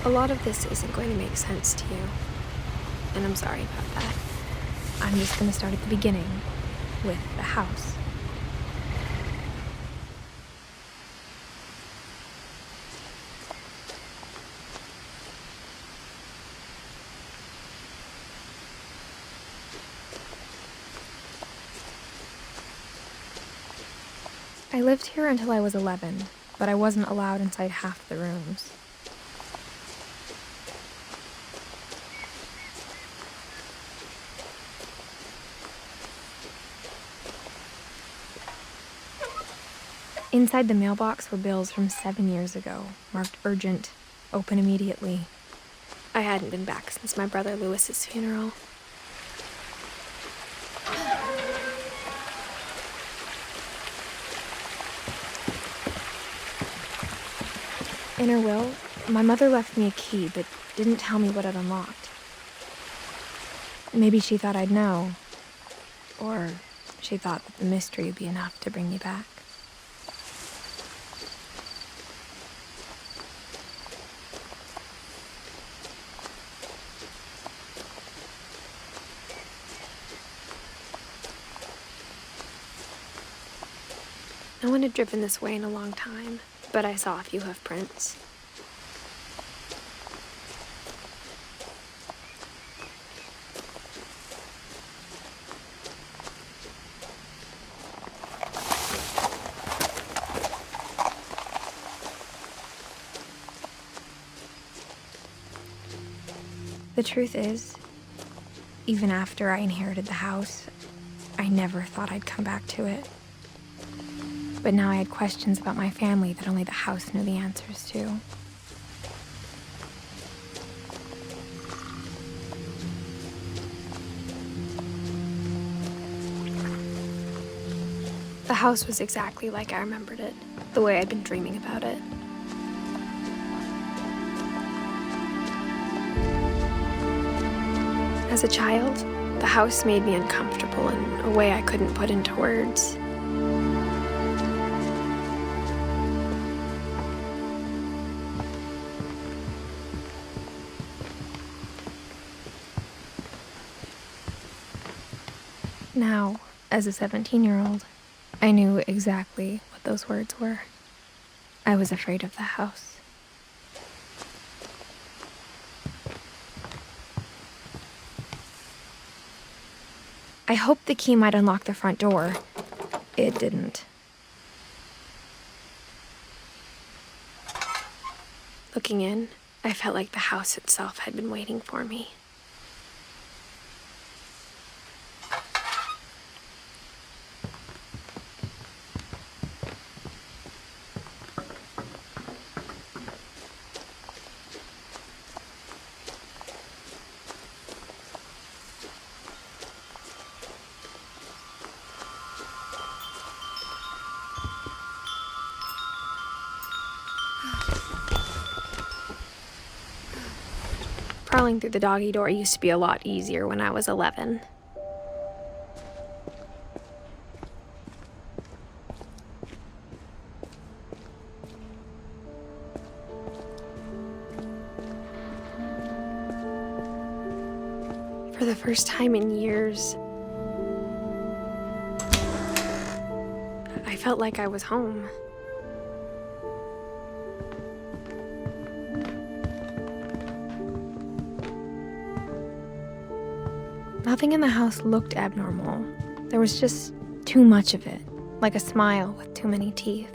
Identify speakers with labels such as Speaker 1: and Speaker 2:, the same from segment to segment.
Speaker 1: A lot of this isn't going to make sense to you, and I'm sorry about that. I'm just going to start at the beginning, with the house. I lived here until I was 11, but I wasn't allowed inside half the rooms. Inside the mailbox were bills from 7 years ago, marked urgent, open immediately. I hadn't been back since my brother Lewis's funeral. In her will, my mother left me a key, but didn't tell me what it unlocked. Maybe she thought I'd know, or she thought that the mystery would be enough to bring me back. No one had driven this way in a long time, but I saw a few hoof prints. The truth is, even after I inherited the house, I never thought I'd come back to it. But now I had questions about my family that only the house knew the answers to. The house was exactly like I remembered it, the way I'd been dreaming about it. As a child, the house made me uncomfortable in a way I couldn't put into words. Now, as a 17-year-old, I knew exactly what those words were. I was afraid of the house. I hoped the key might unlock the front door. It didn't. Looking in, I felt like the house itself had been waiting for me. Crawling through the doggy door used to be a lot easier when I was 11. For the first time in years, I felt like I was home. Nothing in the house looked abnormal. There was just too much of it, like a smile with too many teeth.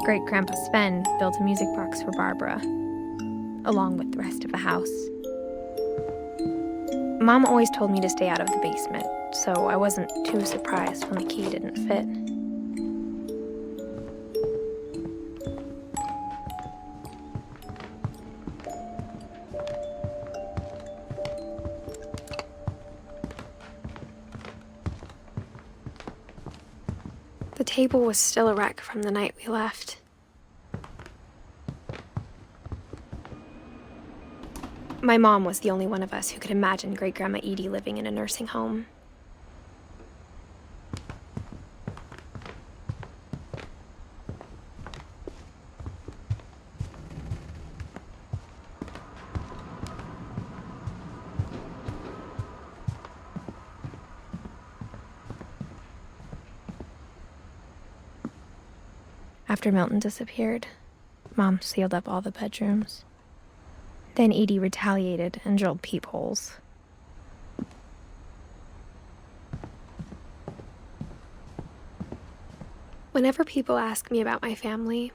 Speaker 1: Great-Grandpa Sven built a music box for Barbara, along with the rest of the house. Mom always told me to stay out of the basement, so I wasn't too surprised when the key didn't fit. The table was still a wreck from the night we left. My mom was the only one of us who could imagine Great-Grandma Edie living in a nursing home. After Milton disappeared, Mom sealed up all the bedrooms. Then Edie retaliated and drilled peepholes. Whenever people ask me about my family,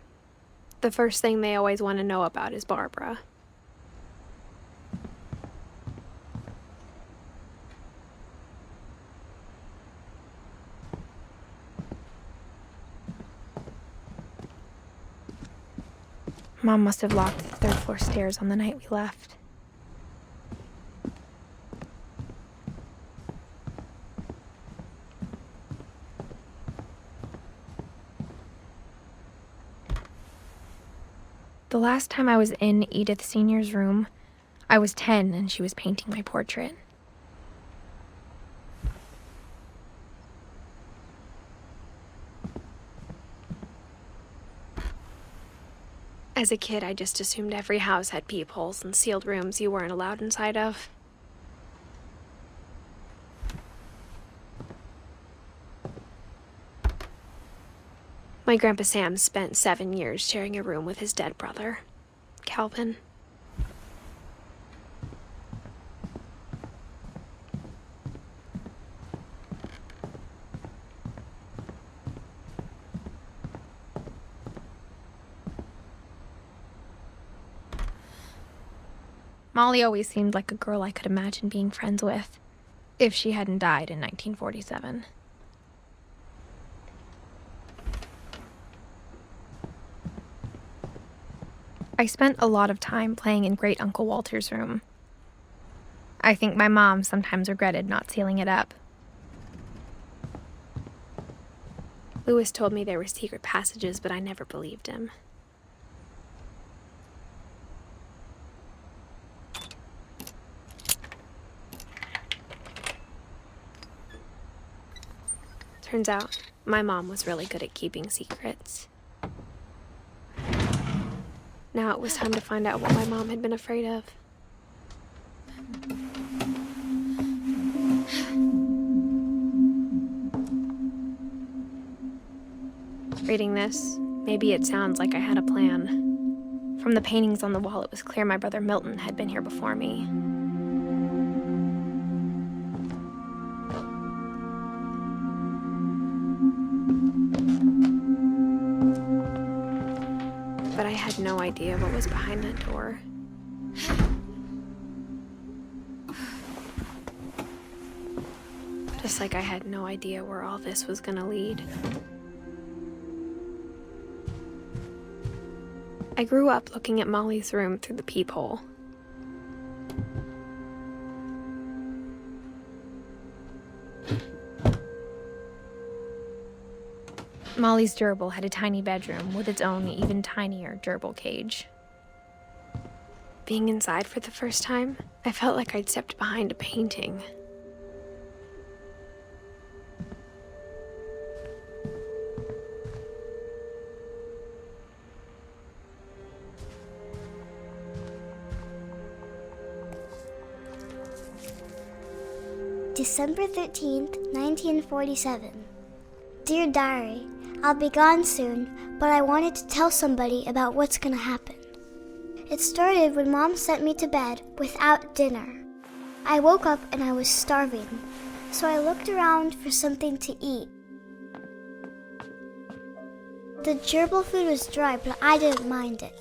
Speaker 1: the first thing they always want to know about is Barbara. Mom must have locked the third-floor stairs on the night we left. The last time I was in Edith Sr.'s room, I was 10 and she was painting my portrait. As a kid, I just assumed every house had peepholes and sealed rooms you weren't allowed inside of. My Grandpa Sam spent 7 years sharing a room with his dead brother, Calvin. Molly always seemed like a girl I could imagine being friends with, if she hadn't died in 1947. I spent a lot of time playing in Great Uncle Walter's room. I think my mom sometimes regretted not sealing it up. Lewis told me there were secret passages, but I never believed him. Turns out, my mom was really good at keeping secrets. Now it was time to find out what my mom had been afraid of. Reading this, maybe it sounds like I had a plan. From the paintings on the wall, it was clear my brother Milton had been here before me. But I had no idea what was behind that door. Just like I had no idea where all this was gonna lead. I grew up looking at Molly's room through the peephole. Molly's gerbil had a tiny bedroom with its own even tinier gerbil cage. Being inside for the first time, I felt like I'd stepped behind a painting.
Speaker 2: December 13th, 1947. Dear Diary, I'll be gone soon, but I wanted to tell somebody about what's gonna happen. It started when Mom sent me to bed without dinner. I woke up and I was starving, so I looked around for something to eat. The gerbil food was dry, but I didn't mind it.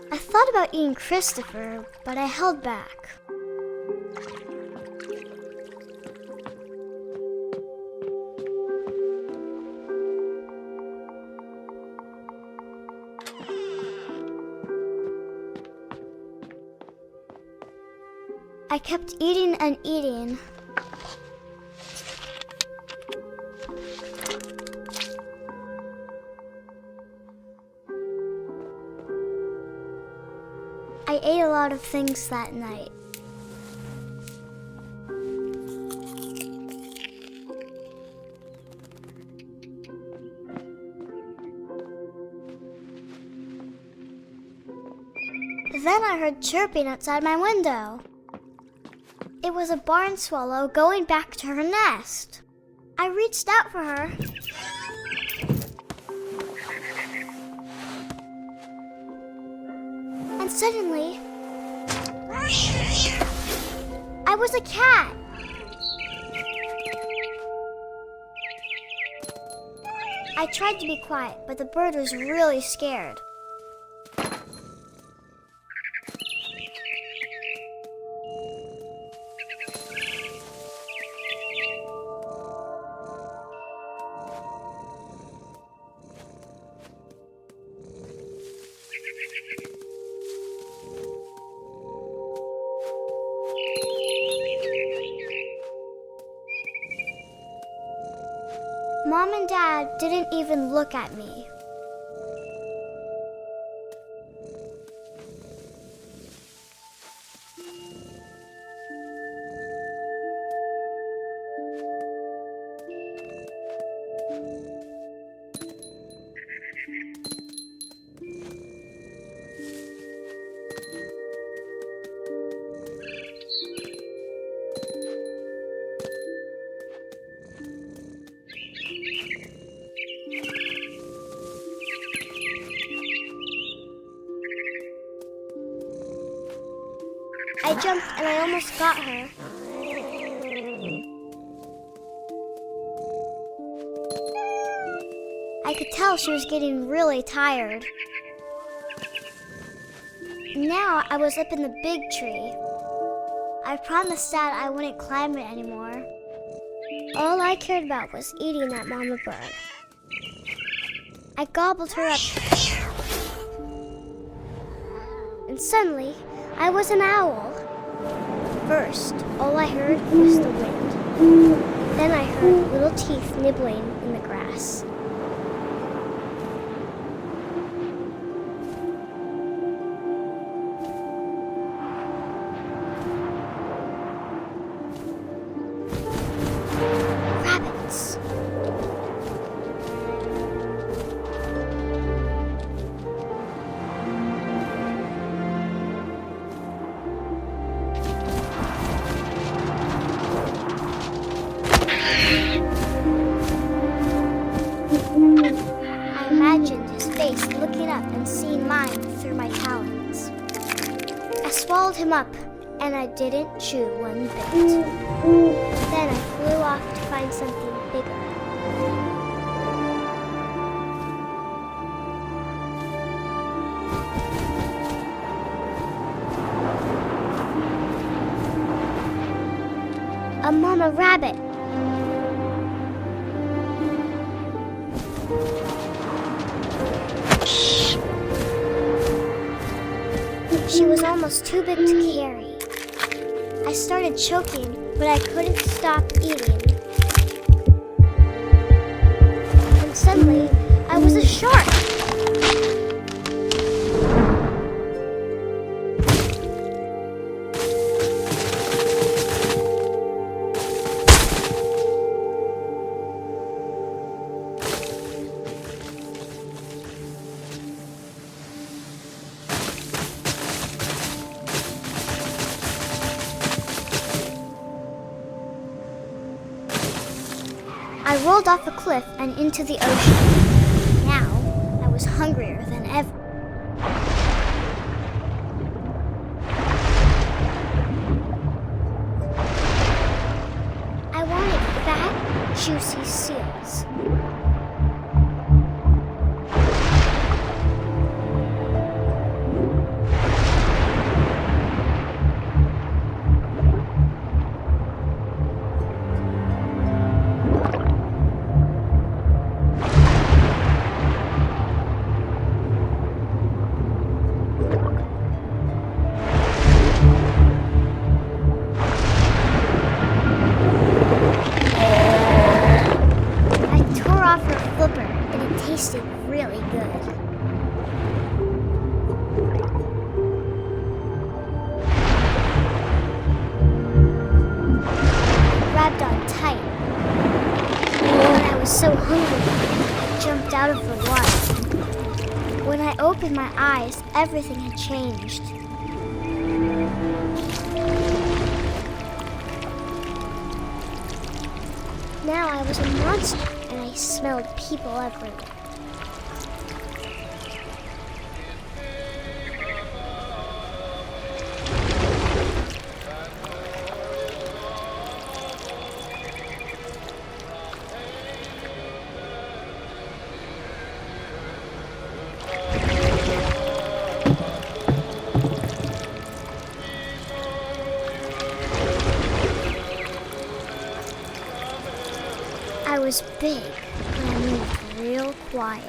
Speaker 2: I thought about eating Christopher, but I held back. I kept eating and eating. I ate a lot of things that night. Then I heard chirping outside my window. It was a barn swallow going back to her nest. I reached out for her. And suddenly, I was a cat. I tried to be quiet, but the bird was really scared. Mom and Dad didn't even look at me. I jumped and I almost got her. I could tell she was getting really tired. Now I was up in the big tree. I promised Dad I wouldn't climb it anymore. All I cared about was eating that mama bird. I gobbled her up. And suddenly, I was an owl. First, all I heard was the wind. Then I heard little teeth nibbling in the grass. Rabbits. I imagined his face looking up and seeing mine through my talons. I swallowed him up, and I didn't chew one bit. Then I flew off to find something bigger. A mama rabbit. She was almost too big to carry. I started choking, but I couldn't stop eating. And suddenly, I was a shark. I rolled off a cliff and into the ocean. Now, I was hungrier than ever. I wanted fat, juicy seals. so hungry, I jumped out of the water. When I opened my eyes, everything had changed. Now I was a monster, and I smelled people everywhere. I was big, but I moved real quiet.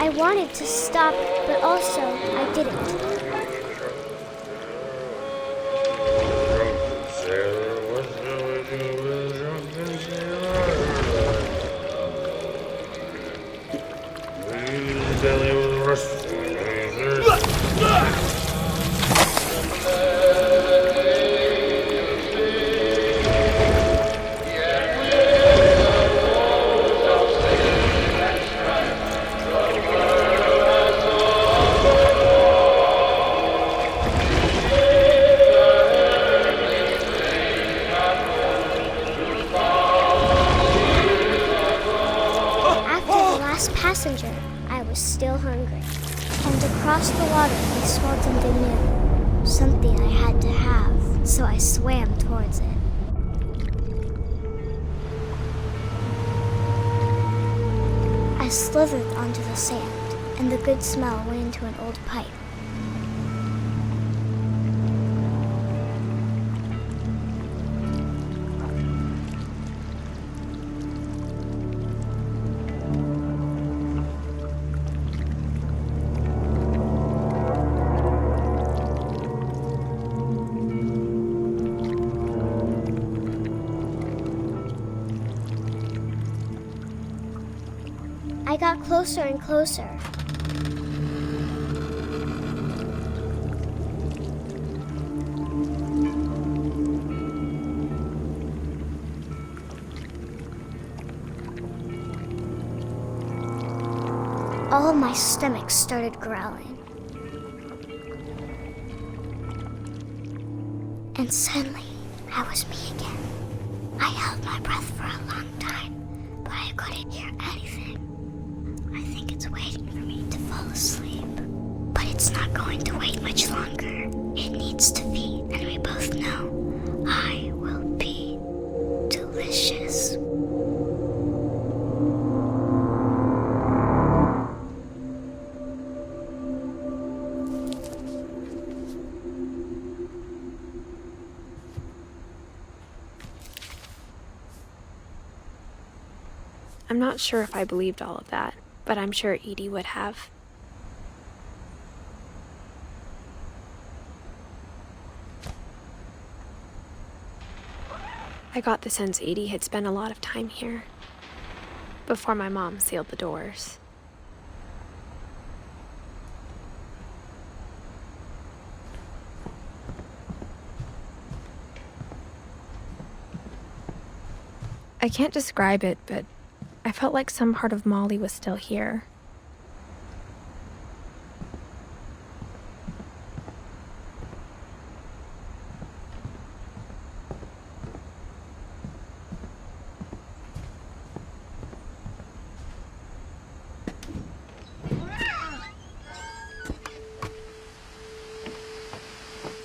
Speaker 2: I wanted to stop, but also I didn't. Passenger, I was still hungry. And across the water, I smelled something new. Something I had to have, so I swam towards it. I slithered onto the sand, and the good smell went into an old pipe. I got closer and closer. All of my stomach started growling. And suddenly, I was me again. I held my breath for a long time, but I couldn't hear anything. I think it's waiting for me to fall asleep. But it's not going to wait much longer. It needs to feed, and we both know I will be delicious.
Speaker 1: I'm not sure if I believed all of that, but I'm sure Edie would have. I got the sense Edie had spent a lot of time here, before my mom sealed the doors. I can't describe it, but I felt like some part of Molly was still here.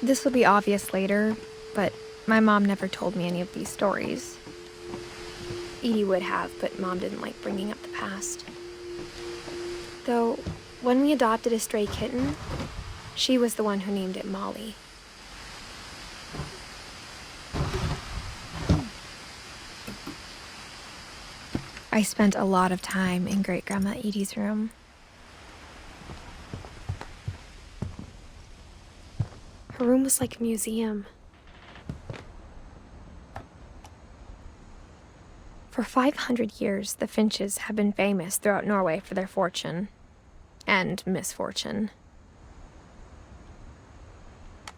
Speaker 1: This will be obvious later, but my mom never told me any of these stories. Edie would have, but Mom didn't like bringing up the past. Though, when we adopted a stray kitten, she was the one who named it Molly. I spent a lot of time in Great-Grandma Edie's room. Her room was like a museum. For 500 years, the Finches have been famous throughout Norway for their fortune and misfortune.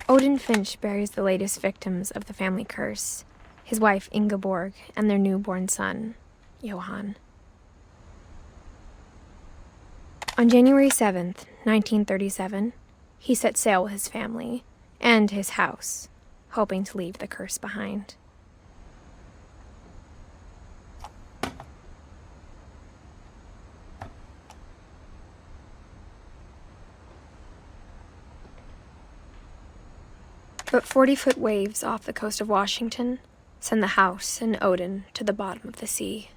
Speaker 1: Odin Finch buries the latest victims of the family curse, his wife Ingeborg and their newborn son, Johan. On January 7th, 1937, he set sail with his family and his house, hoping to leave the curse behind. But 40-foot waves off the coast of Washington send the house and Odin to the bottom of the sea.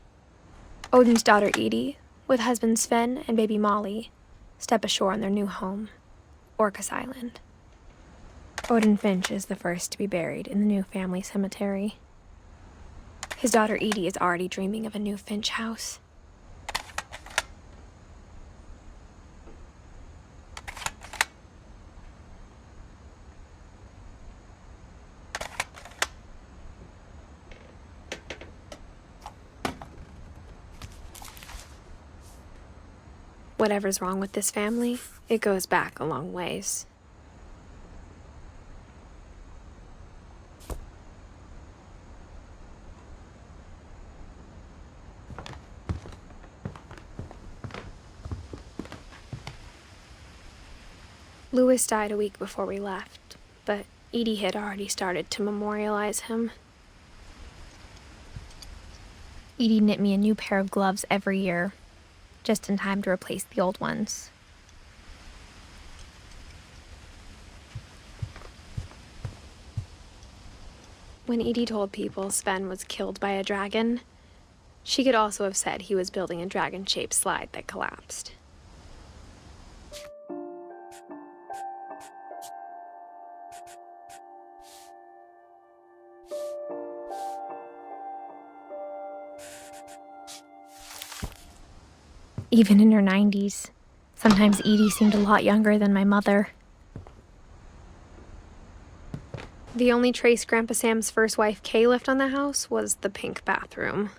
Speaker 1: Odin's daughter Edie, with husband Sven and baby Molly, step ashore on their new home, Orcas Island. Odin Finch is the first to be buried in the new family cemetery. His daughter Edie is already dreaming of a new Finch house. Whatever's wrong with this family, it goes back a long ways. Louis died a week before we left, but Edie had already started to memorialize him. Edie knit me a new pair of gloves every year, just in time to replace the old ones. When Edie told people Sven was killed by a dragon, she could also have said he was building a dragon-shaped slide that collapsed. Even in her 90s, sometimes Edie seemed a lot younger than my mother. The only trace Grandpa Sam's first wife, Kay, left on the house was the pink bathroom.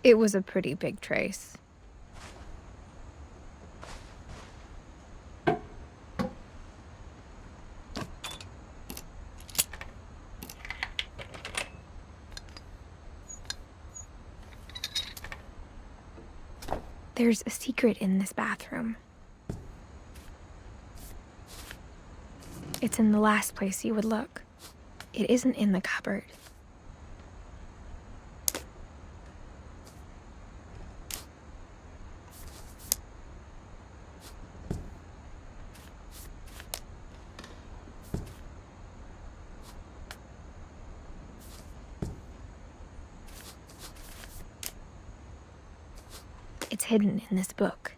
Speaker 1: It was a pretty big trace. There's a secret in this bathroom. It's in the last place you would look. It isn't in the cupboard. It's hidden in this book.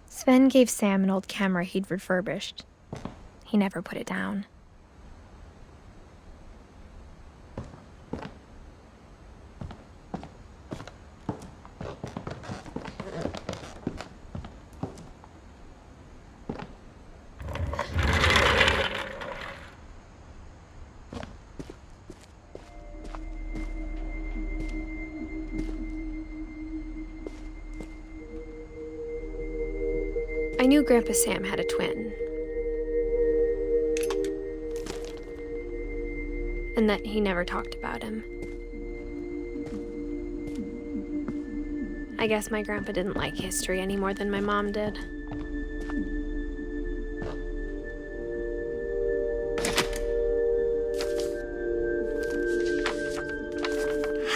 Speaker 1: Sven gave Sam an old camera he'd refurbished. He never put it down. I knew Grandpa Sam had a twin, and that he never talked about him. I guess my grandpa didn't like history any more than my mom did.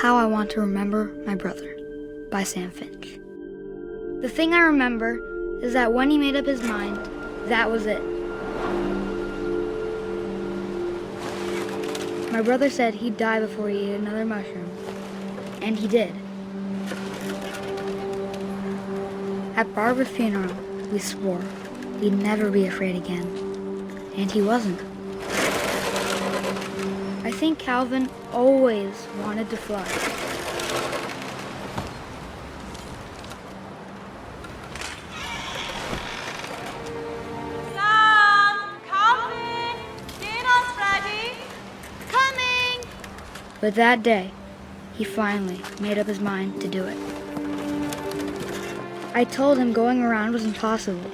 Speaker 3: How I Want to Remember My Brother by Sam Finch. The thing I remember is that when he made up his mind, that was it. My brother said he'd die before he ate another mushroom, and he did. At Barbara's funeral, we swore we'd never be afraid again, and he wasn't. think Calvin always wanted to fly.
Speaker 4: Sam! Calvin! Dinner's ready! Coming!
Speaker 3: But that day, he finally made up his mind to do it. I told him going around was impossible.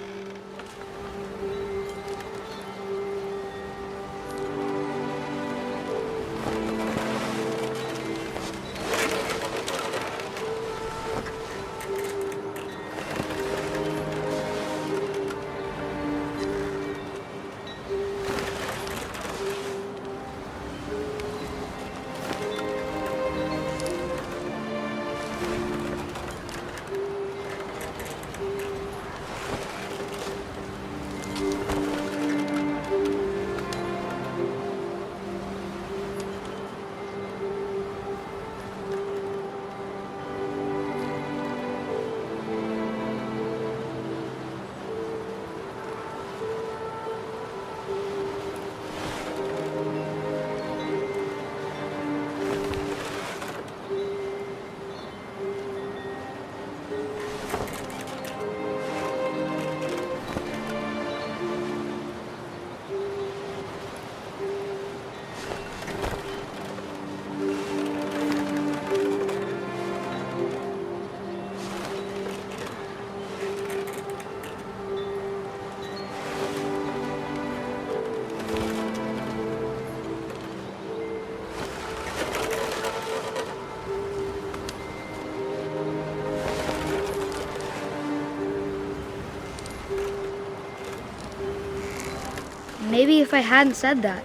Speaker 3: Maybe if I hadn't said that.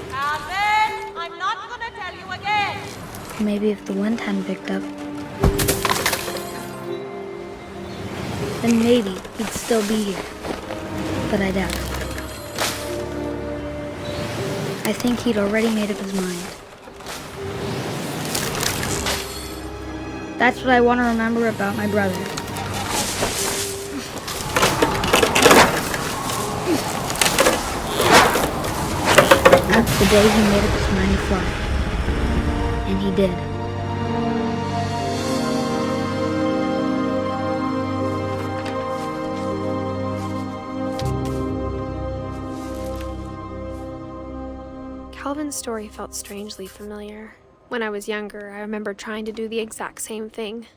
Speaker 4: Calvin, I'm not gonna tell you again.
Speaker 3: Maybe if the wind hadn't picked up, then maybe he'd still be here. But I doubt it. I think he'd already made up his mind. That's what I want to remember about my brother. That's the day he made up his mind to fly. And he did.
Speaker 5: Calvin's story felt strangely familiar. When I was younger, I remember trying to do the exact same thing.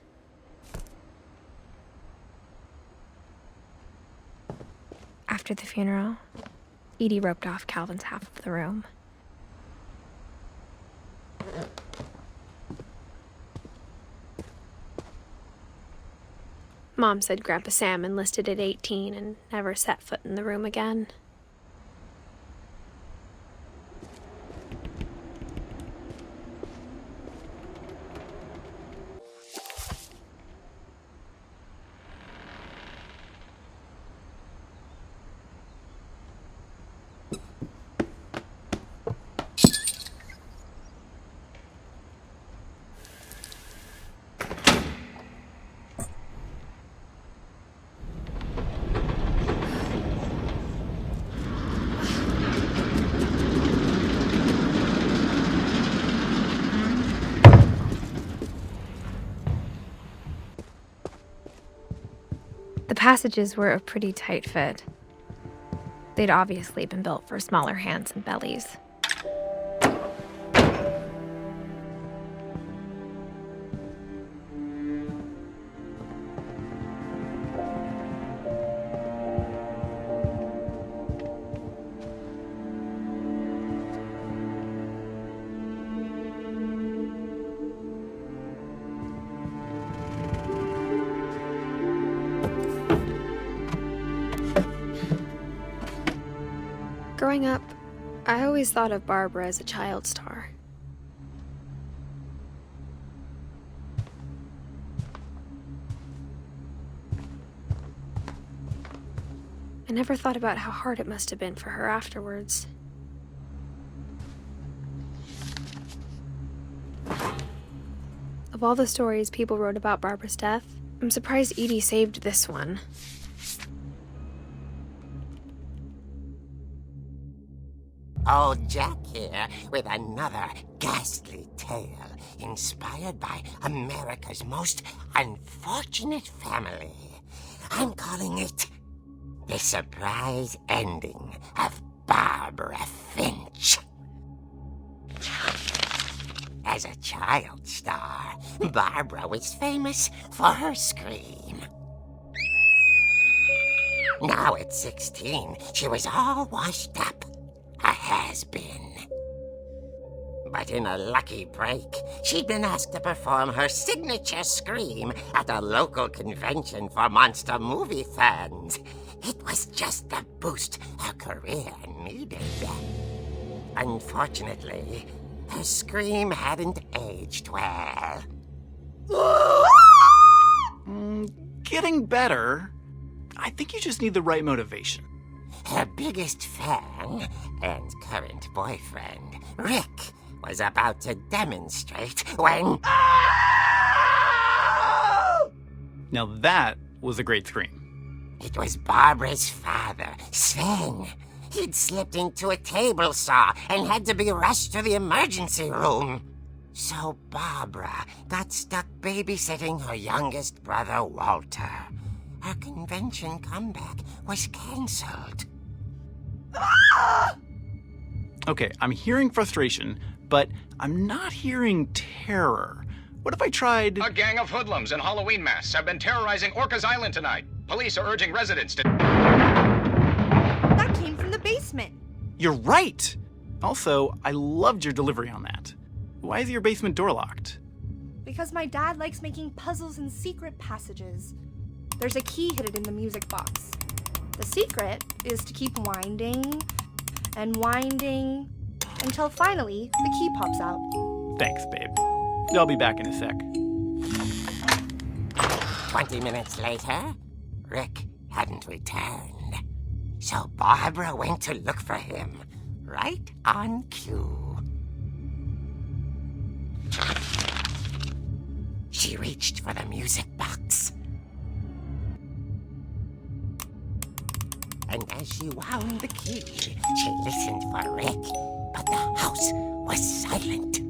Speaker 1: After the funeral, Edie roped off Calvin's half of the room.
Speaker 5: Mom said Grandpa Sam enlisted at 18 and never set foot in the room again.
Speaker 1: The passages were a pretty tight fit. They'd obviously been built for smaller hands and bellies.
Speaker 5: Growing up, I always thought of Barbara as a child star. I never thought about how hard it must have been for her afterwards. Of all the stories people wrote about Barbara's death, I'm surprised Edie saved this one.
Speaker 6: Old Jack here with another ghastly tale inspired by America's most unfortunate family. I'm calling it The Surprise Ending of Barbara Finch. As a child star, Barbara was famous for her scream. Now at 16, she was all washed up. A has-been. But in a lucky break, she'd been asked to perform her signature scream at a local convention for monster movie fans. It was just the boost her career needed. Unfortunately, her scream hadn't aged well.
Speaker 7: Getting better. I think you just need the right motivation.
Speaker 6: Her biggest fan and current boyfriend, Rick, was about to demonstrate when...
Speaker 7: Now that was a great scream.
Speaker 6: It was Barbara's father, Sven. He'd slipped into a table saw and had to be rushed to the emergency room. So Barbara got stuck babysitting her youngest brother, Walter. Her convention comeback was cancelled.
Speaker 7: Okay, I'm hearing frustration, but I'm not hearing terror. What if I tried...
Speaker 8: A gang of hoodlums in Halloween masks have been terrorizing Orcas Island tonight. Police are urging residents to...
Speaker 4: That came from the basement.
Speaker 7: You're right! Also, I loved your delivery on that. Why is your basement door locked?
Speaker 4: Because my dad likes making puzzles and secret passages. There's a key hidden in the music box. The secret is to keep winding and winding until finally the key pops out.
Speaker 7: Thanks, babe. I'll be back in a sec.
Speaker 6: 20 minutes later, Rick hadn't returned. So Barbara went to look for him, right on cue. She reached for the music box. And as she wound the key, she listened for Rick, but the house was silent.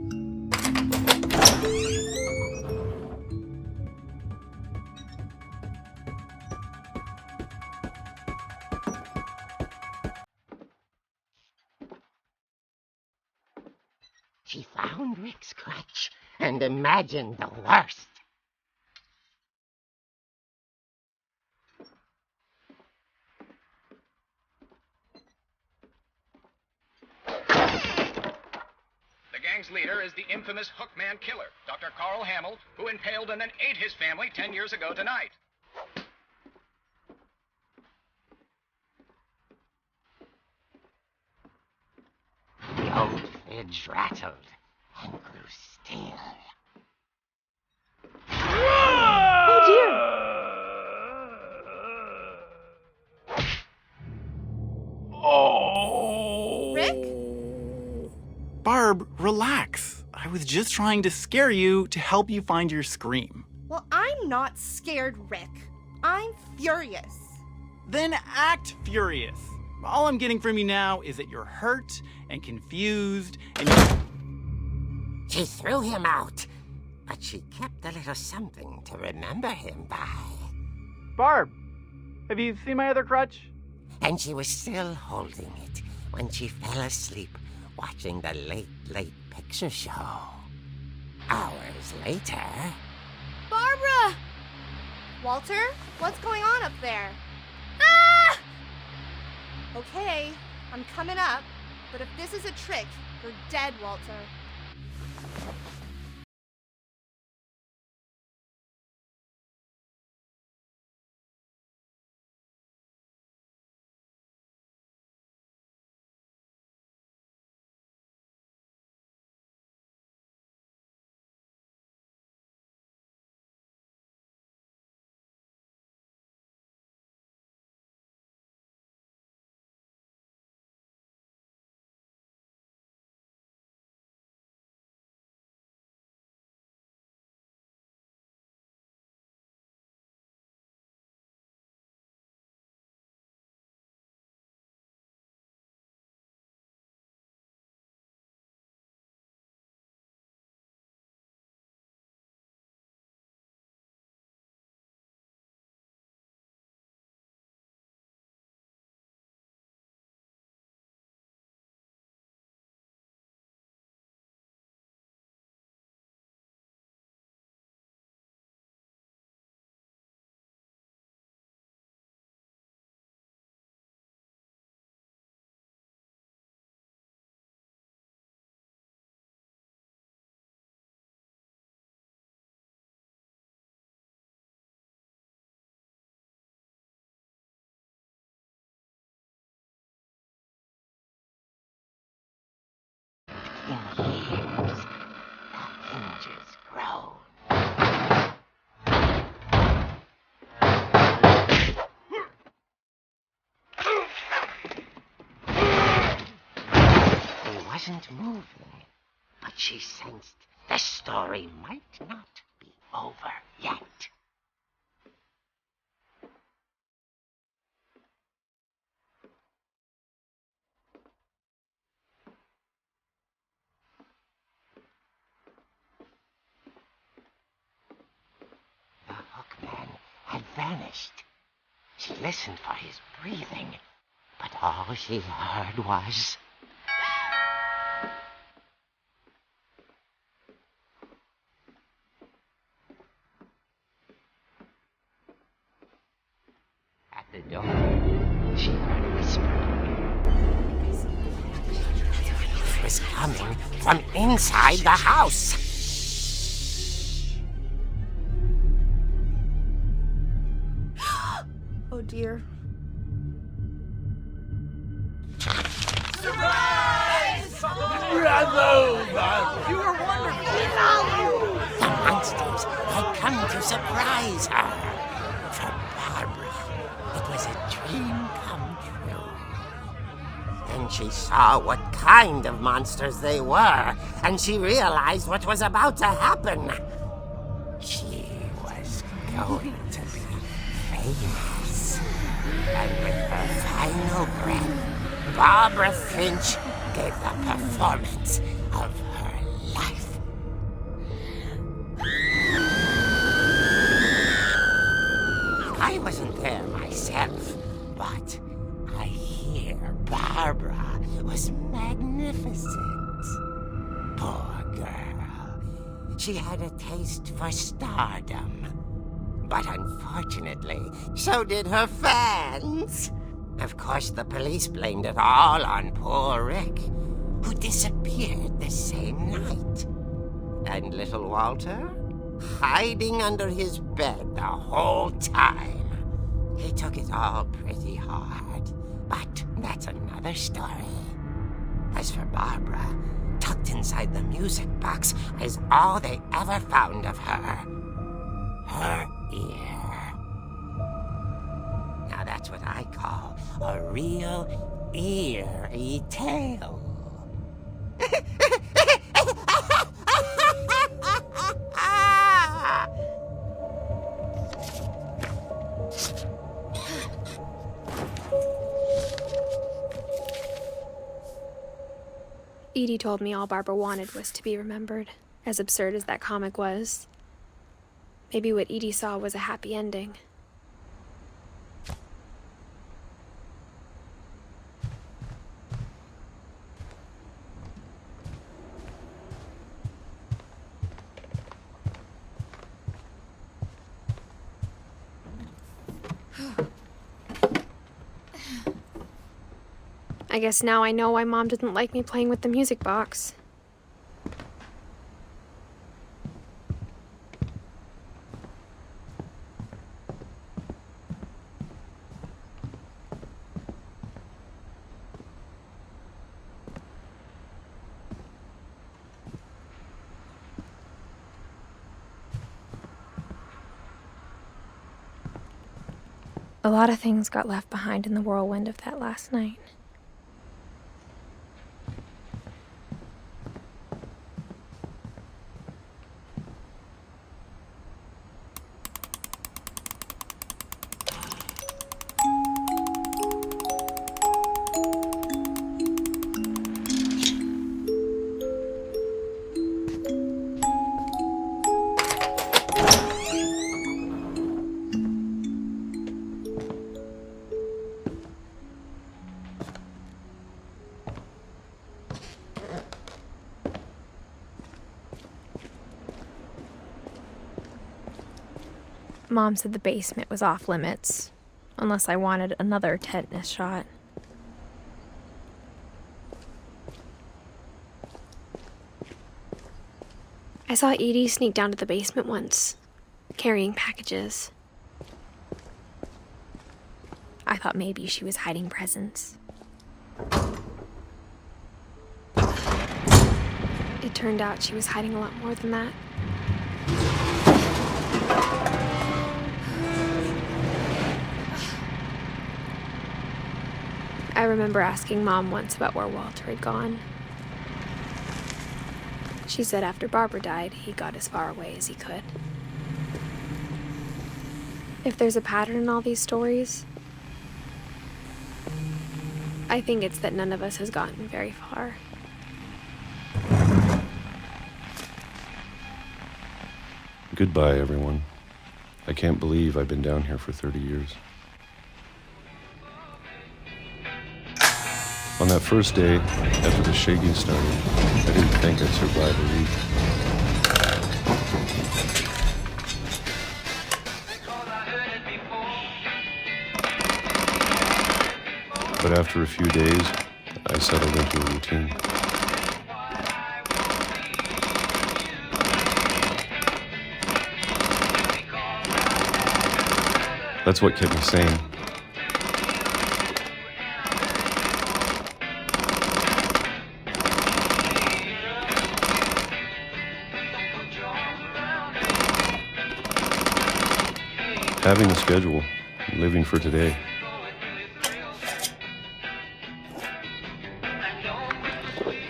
Speaker 6: She found Rick's crutch and imagined the worst.
Speaker 8: The gang's leader is the infamous Hookman Killer, Dr. Carl Hamill, who impaled and then ate his family 10 years ago tonight.
Speaker 6: The old fridge rattled and grew still.
Speaker 5: Oh dear!
Speaker 7: Oh!
Speaker 4: Rick?
Speaker 7: Barb, relax. I was just trying to scare you to help you find your scream.
Speaker 4: Well, I'm not scared, Rick. I'm furious.
Speaker 7: Then act furious. All I'm getting from you now is that you're hurt and confused and
Speaker 6: She threw him out, but she kept a little something to remember him by.
Speaker 7: Barb, have you seen my other crutch?
Speaker 6: And she was still holding it when she fell asleep watching the late picture show. Hours later...
Speaker 4: Barbara! Walter, what's going on up there? Ah! Okay, I'm coming up, but if this is a trick, you're dead, Walter.
Speaker 6: wasn't moving, but she sensed the story might not be over yet. The hookman had vanished. She listened for his breathing, but all she heard was... At the door, she heard whispering. It was coming from inside the house.
Speaker 4: Oh dear.
Speaker 6: The monsters had come to surprise her. For Barbara, it was a dream come true. Then she saw what kind of monsters they were, and she realized what was about to happen. She was going to be famous. And with her final breath, Barbara Finch gave the performance of her life. I wasn't there myself, but I hear Barbara was magnificent. Poor girl. She had a taste for stardom. But unfortunately, so did her fans. Of course, the police blamed it all on poor Rick, who disappeared the same night. And little Walter? Hiding under his bed the whole time. He took it all pretty hard, but that's another story. As for Barbara, tucked inside the music box is all they ever found of her. Her ear. Now that's what I call a real eerie tale.
Speaker 5: Edie told me all Barbara wanted was to be remembered, as absurd as that comic was. Maybe what Edie saw was a happy ending. I guess now I know why Mom didn't like me playing with the music box.
Speaker 1: A lot of things got left behind in the whirlwind of that last night. Mom said the basement was off limits, unless I wanted another tetanus shot.
Speaker 5: I saw Edie sneak down to the basement once, carrying packages.
Speaker 1: I thought maybe she was hiding presents.
Speaker 5: It turned out she was hiding a lot more than that. I remember asking Mom once about where Walter had gone. She said after Barbara died, he got as far away as he could. If there's a pattern in all these stories, I think it's that none of us has gotten very far.
Speaker 9: Goodbye, everyone. I can't believe I've been down here for 30 years. On that first day, after the shaking started, I didn't think I'd survive a week. But after a few days, I settled into a routine. That's what kept me sane. Having a schedule, living for today.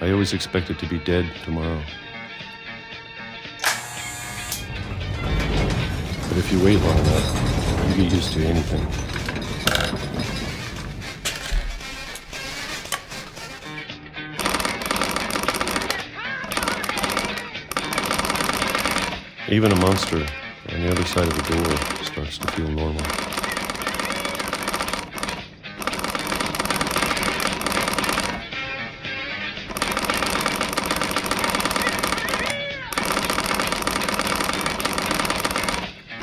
Speaker 9: I always expected to be dead tomorrow. But if you wait long enough, you get used to anything. Even a monster on the other side of the door starts to feel normal.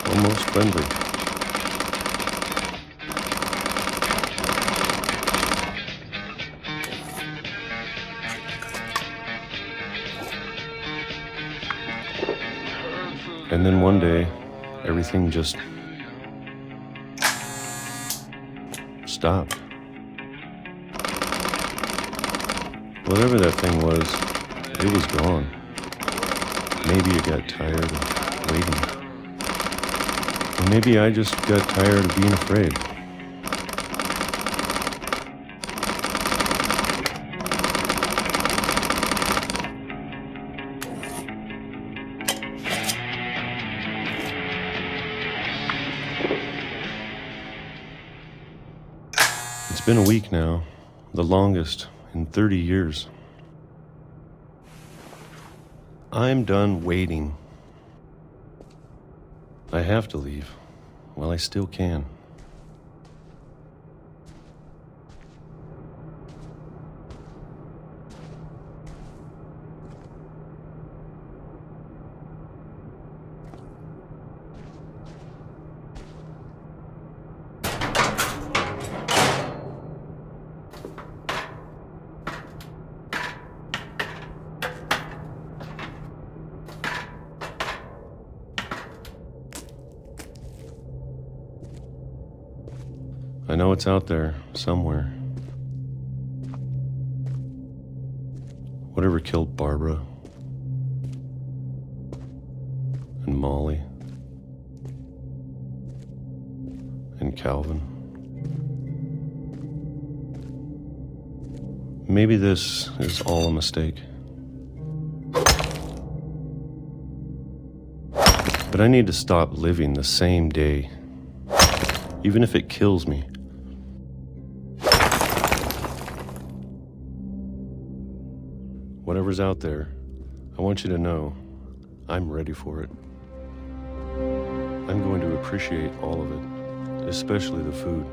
Speaker 9: Almost friendly. And then one day, everything just stopped. Whatever that thing was, it was gone. Maybe it got tired of waiting. Or maybe I just got tired of being afraid. It's been a week now, the longest in 30 years. I'm done waiting. I have to leave while I still can. I know it's out there, somewhere. Whatever killed Barbara and Molly and Calvin. Maybe this is all a mistake. But I need to stop living the same day, even if it kills me. Whatever's out there, I want you to know I'm ready for it. I'm going to appreciate all of it, especially the food.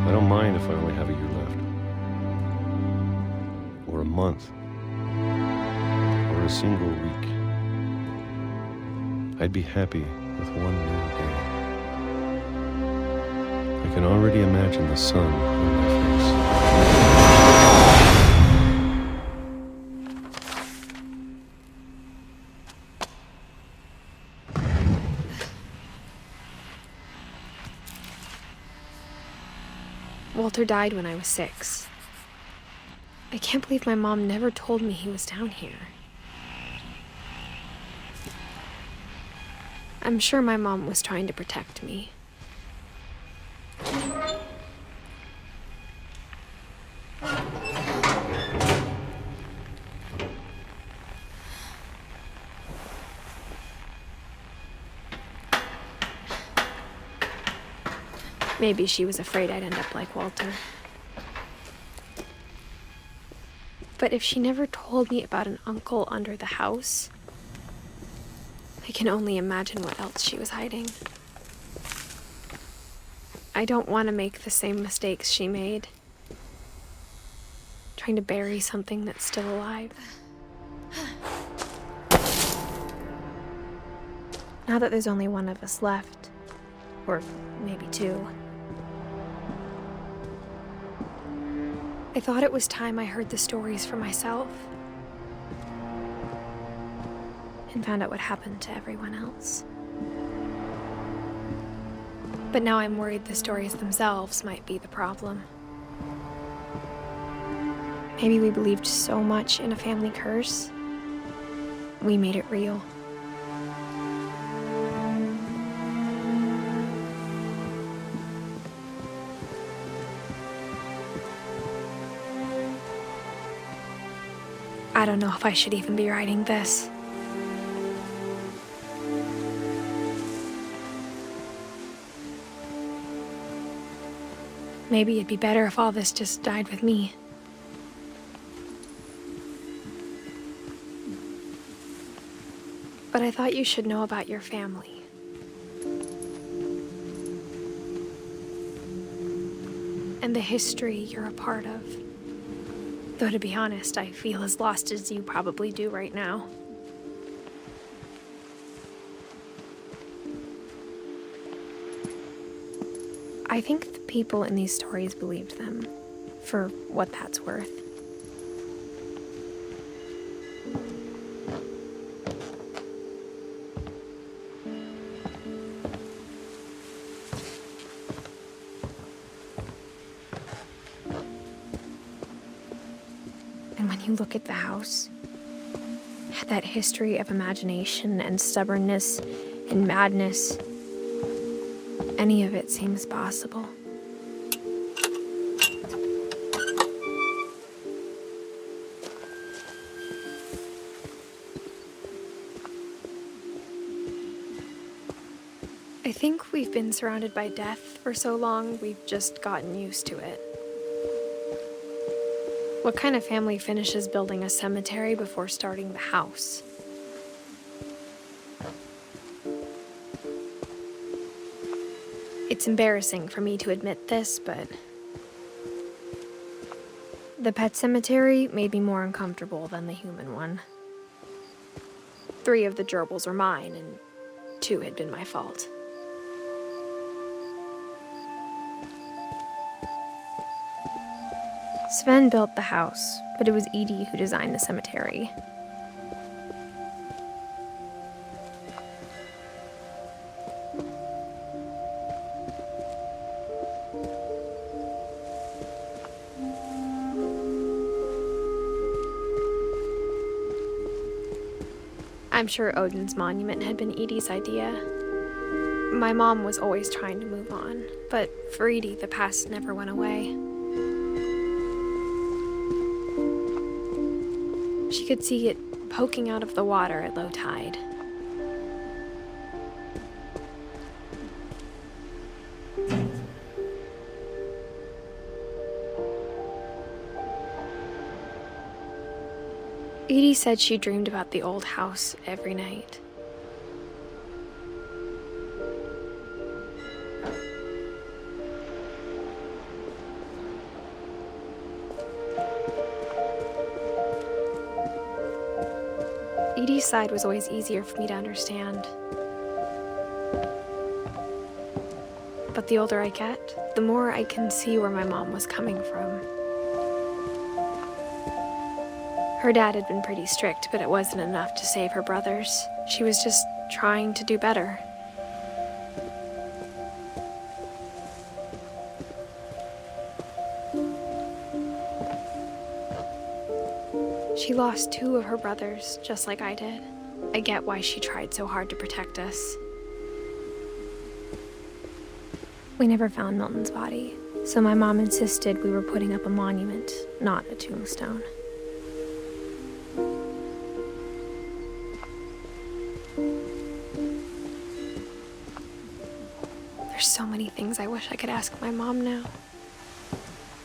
Speaker 9: I don't mind if I only have a year left, or a month, or a single week. I'd be happy with one new day. I can already imagine the sun on my face.
Speaker 5: Walter died when I was 6. I can't believe my mom never told me he was down here. I'm sure my mom was trying to protect me. Maybe she was afraid I'd end up like Walter. But if she never told me about an uncle under the house, I can only imagine what else she was hiding. I don't want to make the same mistakes she made, trying to bury something that's still alive. Now that there's only one of us left, or maybe two, I thought it was time I heard the stories for myself and found out what happened to everyone else. But now I'm worried the stories themselves might be the problem. Maybe we believed so much in a family curse, we made it real. I don't know if I should even be writing this. Maybe it'd be better if all this just died with me. But I thought you should know about your family. And the history you're a part of. Though to be honest, I feel as lost as you probably do right now. I think the people in these stories believed them, for what that's worth. And when you look at the house, that history of imagination and stubbornness and madness, any of it seems possible. I think we've been surrounded by death for so long, we've just gotten used to it. What kind of family finishes building a cemetery before starting the house? It's embarrassing for me to admit this, but the pet cemetery made me more uncomfortable than the human one. 3 of the gerbils were mine, and 2 had been my fault. Sven built the house, but it was Edie who designed the cemetery. I'm sure Odin's monument had been Edie's idea. My mom was always trying to move on, but for Edie, the past never went away. She could see it poking out of the water at low tide. Edie said she dreamed about the old house every night. Edie's side was always easier for me to understand. But the older I get, the more I can see where my mom was coming from. Her dad had been pretty strict, but it wasn't enough to save her brothers. She was just trying to do better. She lost 2 of her brothers, just like I did. I get why she tried so hard to protect us. We never found Milton's body, so my mom insisted we were putting up a monument, not a tombstone. There's so many things I wish I could ask my mom now.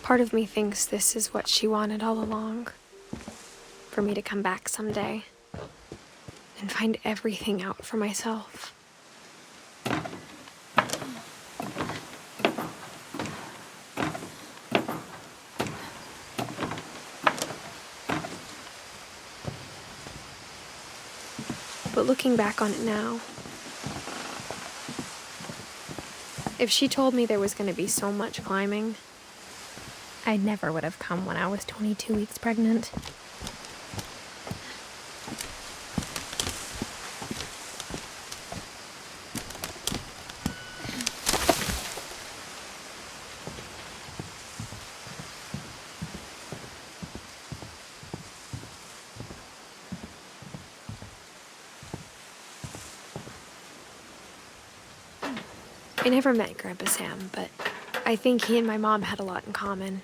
Speaker 5: Part of me thinks this is what she wanted all along. For me to come back someday and find everything out for myself. But looking back on it now, if she told me there was going to be so much climbing,
Speaker 1: I never would have come when I was 22 weeks pregnant.
Speaker 5: I never met Grandpa Sam, but I think he and my mom had a lot in common.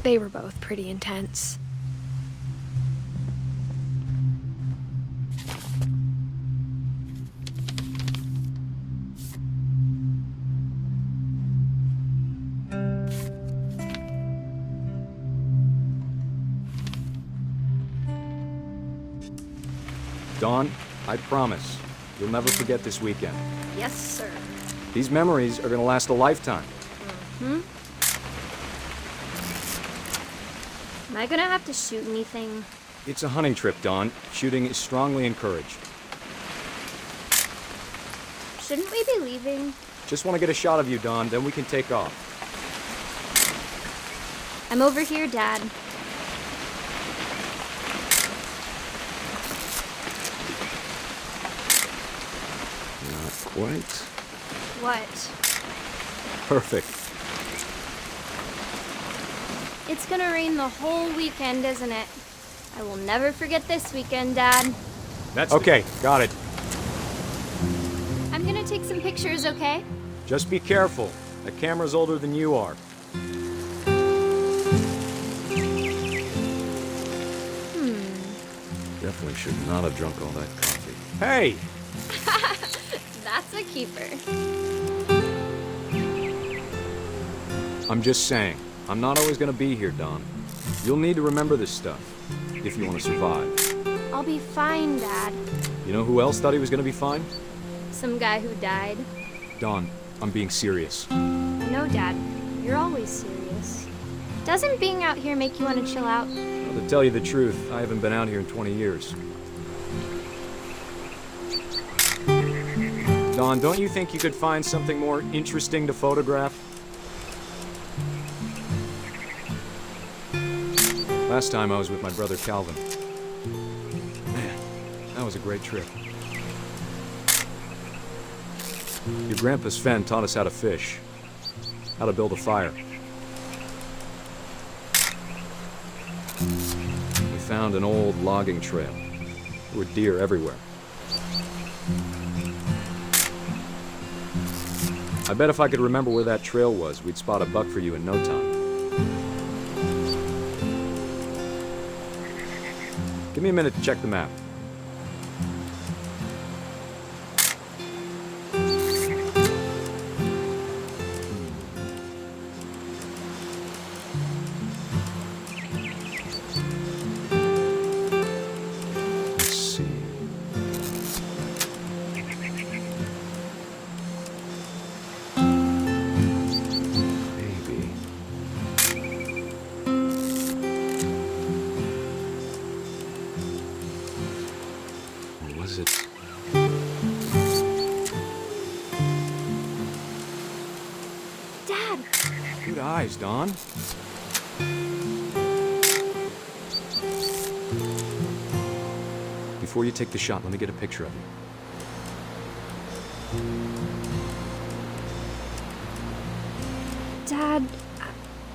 Speaker 5: They were both pretty intense.
Speaker 10: Dawn, I promise, you'll never forget this weekend.
Speaker 4: Yes, sir.
Speaker 10: These memories are gonna last a lifetime.
Speaker 11: Am I gonna have to shoot anything?
Speaker 10: It's a hunting trip, Dawn. Shooting is strongly encouraged.
Speaker 11: Shouldn't we be leaving?
Speaker 10: Just want to get a shot of you, Dawn, then we can take off.
Speaker 11: I'm over here, Dad.
Speaker 10: Not quite.
Speaker 11: What?
Speaker 10: Perfect.
Speaker 11: It's gonna rain the whole weekend, isn't it? I will never forget this weekend, Dad.
Speaker 10: That's okay, got it.
Speaker 11: I'm gonna take some pictures, okay?
Speaker 10: Just be careful. That camera's older than you are. Definitely should not have drunk all that coffee. Hey!
Speaker 11: That's a keeper.
Speaker 10: I'm just saying, I'm not always gonna be here, Dawn. You'll need to remember this stuff, if you want to survive.
Speaker 11: I'll be fine, Dad.
Speaker 10: You know who else thought he was gonna be fine?
Speaker 11: Some guy who died.
Speaker 10: Dawn, I'm being serious.
Speaker 11: I know, Dad. You're always serious. Doesn't being out here make you want to chill out?
Speaker 10: Well, to tell you the truth, I haven't been out here in 20 years. Dawn, don't you think you could find something more interesting to photograph? Last time I was with my brother Calvin. Man, that was a great trip. Your grandpa Sven taught us how to fish, how to build a fire. We found an old logging trail. There were deer everywhere. I bet if I could remember where that trail was, we'd spot a buck for you in no time. Give me a minute to check the map. Let's see. Maybe. Or was it?
Speaker 11: Dad!
Speaker 10: Good eyes, Dawn. Before you take the shot, let me get a picture of you.
Speaker 5: Dad,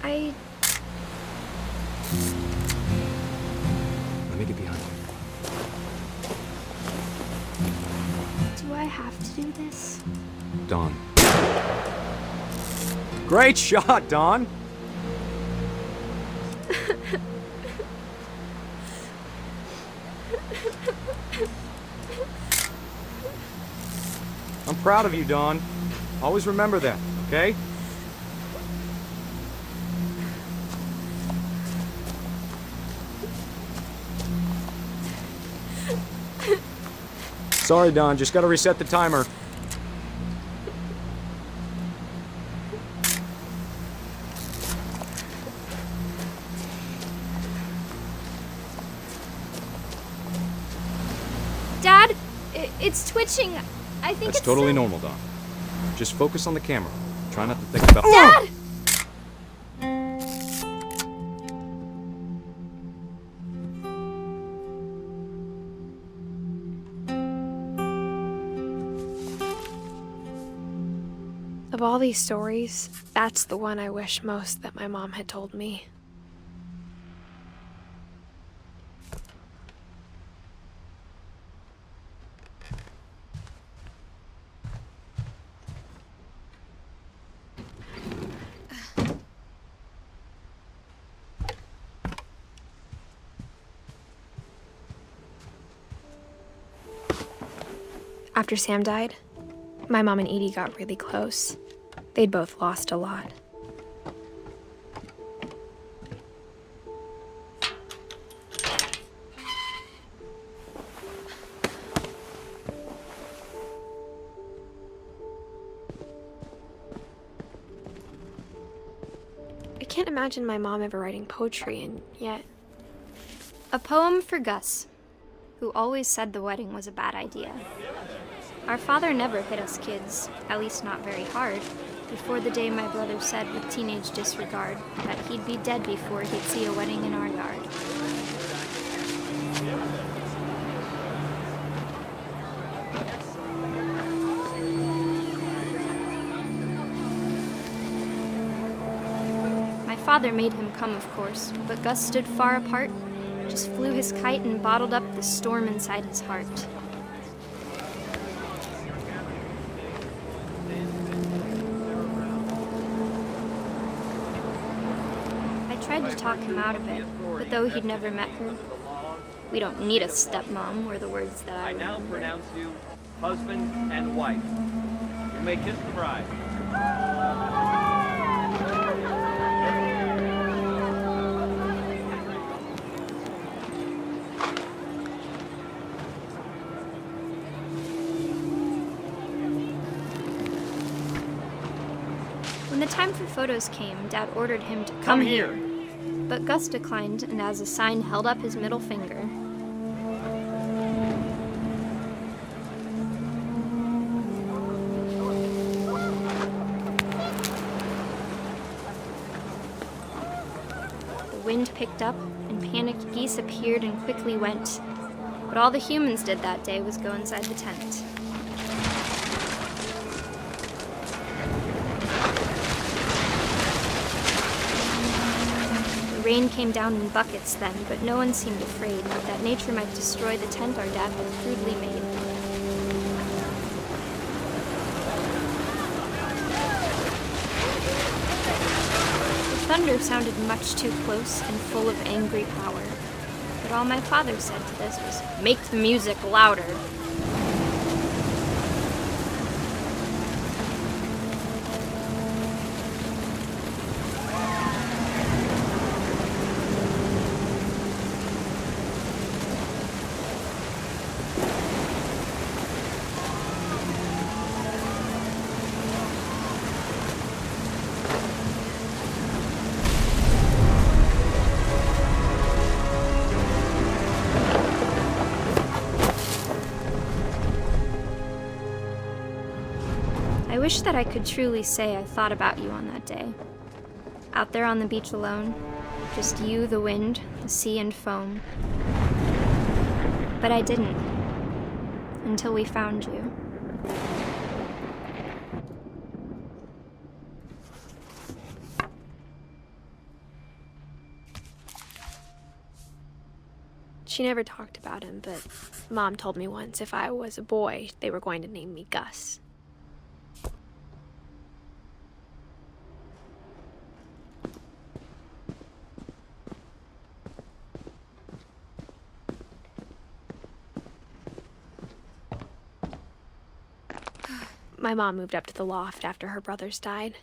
Speaker 5: I...
Speaker 10: Let me get behind you.
Speaker 5: Do I have to do this?
Speaker 10: Dawn. Great shot, Dawn! proud of you, Dawn. Always remember that, okay? Sorry, Dawn, just gotta reset the timer.
Speaker 11: Dad, it's twitching. I think
Speaker 10: That's
Speaker 11: it's
Speaker 10: totally normal, Dawn. Just focus on the camera. Try not to think about—
Speaker 11: Dad!
Speaker 5: Of all these stories, that's the one I wish most that my mom had told me. After Sam died, my mom and Edie got really close. They'd both lost a lot. I can't imagine my mom ever writing poetry, and yet...
Speaker 11: A poem for Gus, who always said the wedding was a bad idea. Our father never hit us kids, at least not very hard, before the day my brother said with teenage disregard that he'd be dead before he'd see a wedding in our yard. My father made him come, of course, but Gus stood far apart, just flew his kite and bottled up the storm inside his heart. I tried to talk him out of it, but though he'd never met her, "We don't need a stepmom," were the words that I
Speaker 12: now
Speaker 11: remember.
Speaker 12: pronounce you husband and wife. You may kiss the bride.
Speaker 11: When the time for photos came, Dad ordered him to come here. But Gus declined, and as a sign held up his middle finger. The wind picked up, and panicked geese appeared and quickly went. But all the humans did that day was go inside the tent. The rain came down in buckets then, but no one seemed afraid that nature might destroy the tent our dad had crudely made. The thunder sounded much too close and full of angry power, but all my father said to this was, "Make the music louder." I wish that I could truly say I thought about you on that day. Out there on the beach alone, just you, the wind, the sea, and foam. But I didn't, until we found you.
Speaker 5: She never talked about him, but Mom told me once if I was a boy, they were going to name me Gus. My mom moved up to the loft after her brothers died.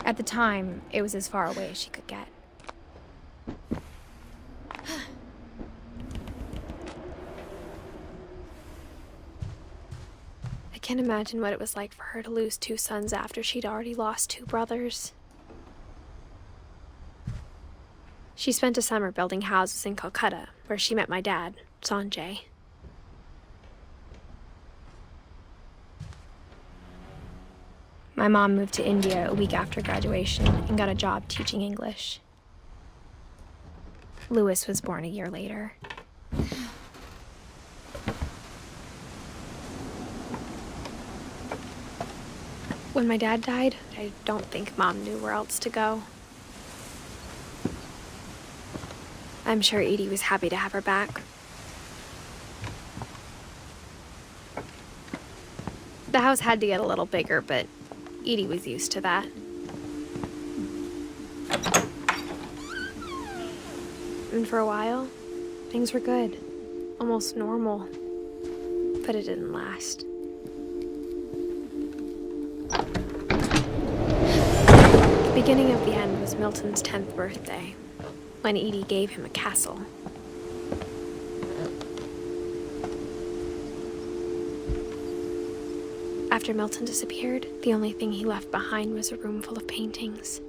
Speaker 5: At the time, it was as far away as she could get. I can't imagine what it was like for her to lose 2 sons after she'd already lost 2 brothers. She spent a summer building houses in Calcutta, where she met my dad, Sanjay. My mom moved to India a week after graduation and got a job teaching English. Louis was born a year later. When my dad died, I don't think Mom knew where else to go. I'm sure Edie was happy to have her back. The house had to get a little bigger, but Edie was used to that. And for a while, things were good, almost normal, but it didn't last. The beginning of the end was Milton's 10th birthday, when Edie gave him a castle. After Milton disappeared, the only thing he left behind was a room full of paintings.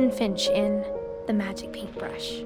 Speaker 5: Edith Finch in The Magic Paintbrush.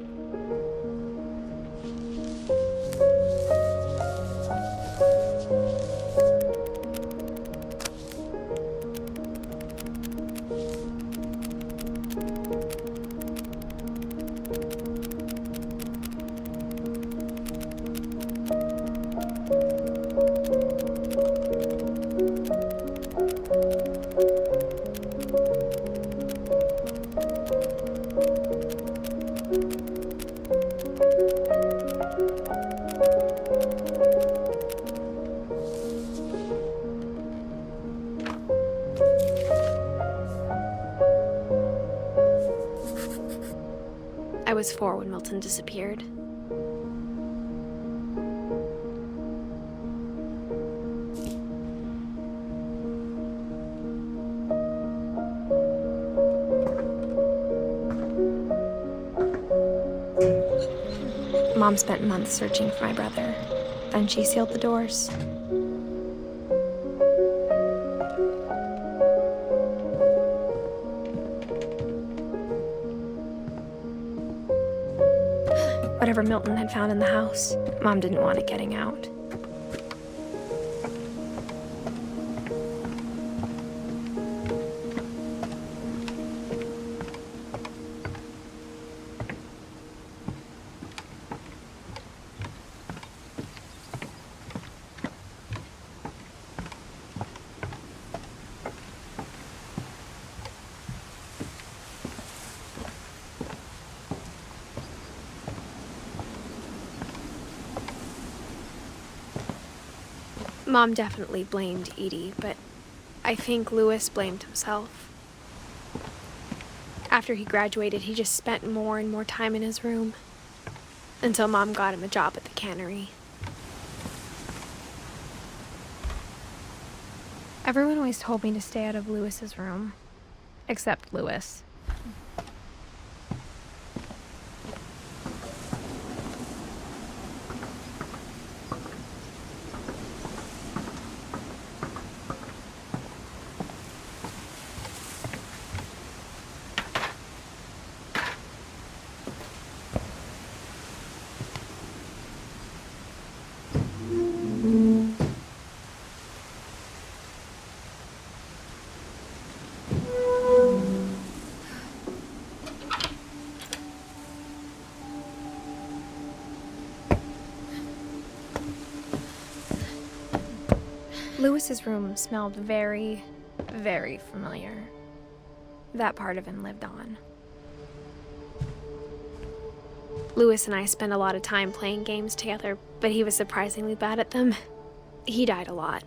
Speaker 5: I was 4 when Milton disappeared. Mom spent months searching for my brother. Then she sealed the doors. Whatever Milton had found in the house, Mom didn't want it getting out. Mom definitely blamed Edie, but I think Louis blamed himself. After he graduated, he just spent more and more time in his room, until Mom got him a job at the cannery. Everyone always told me to stay out of Louis's room, except Louis. Lewis's room smelled very, very familiar. That part of him lived on. Lewis and I spent a lot of time playing games together, but he was surprisingly bad at them. He died a lot.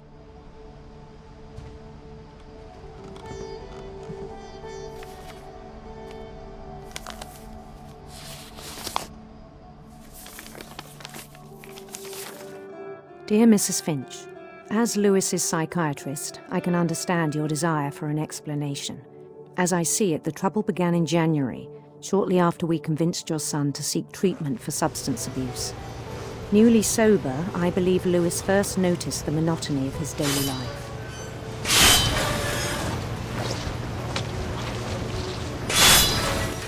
Speaker 13: Dear Mrs. Finch, as Lewis's psychiatrist, I can understand your desire for an explanation. As I see it, the trouble began in January, shortly after we convinced your son to seek treatment for substance abuse. Newly sober, I believe Lewis first noticed the monotony of his daily life.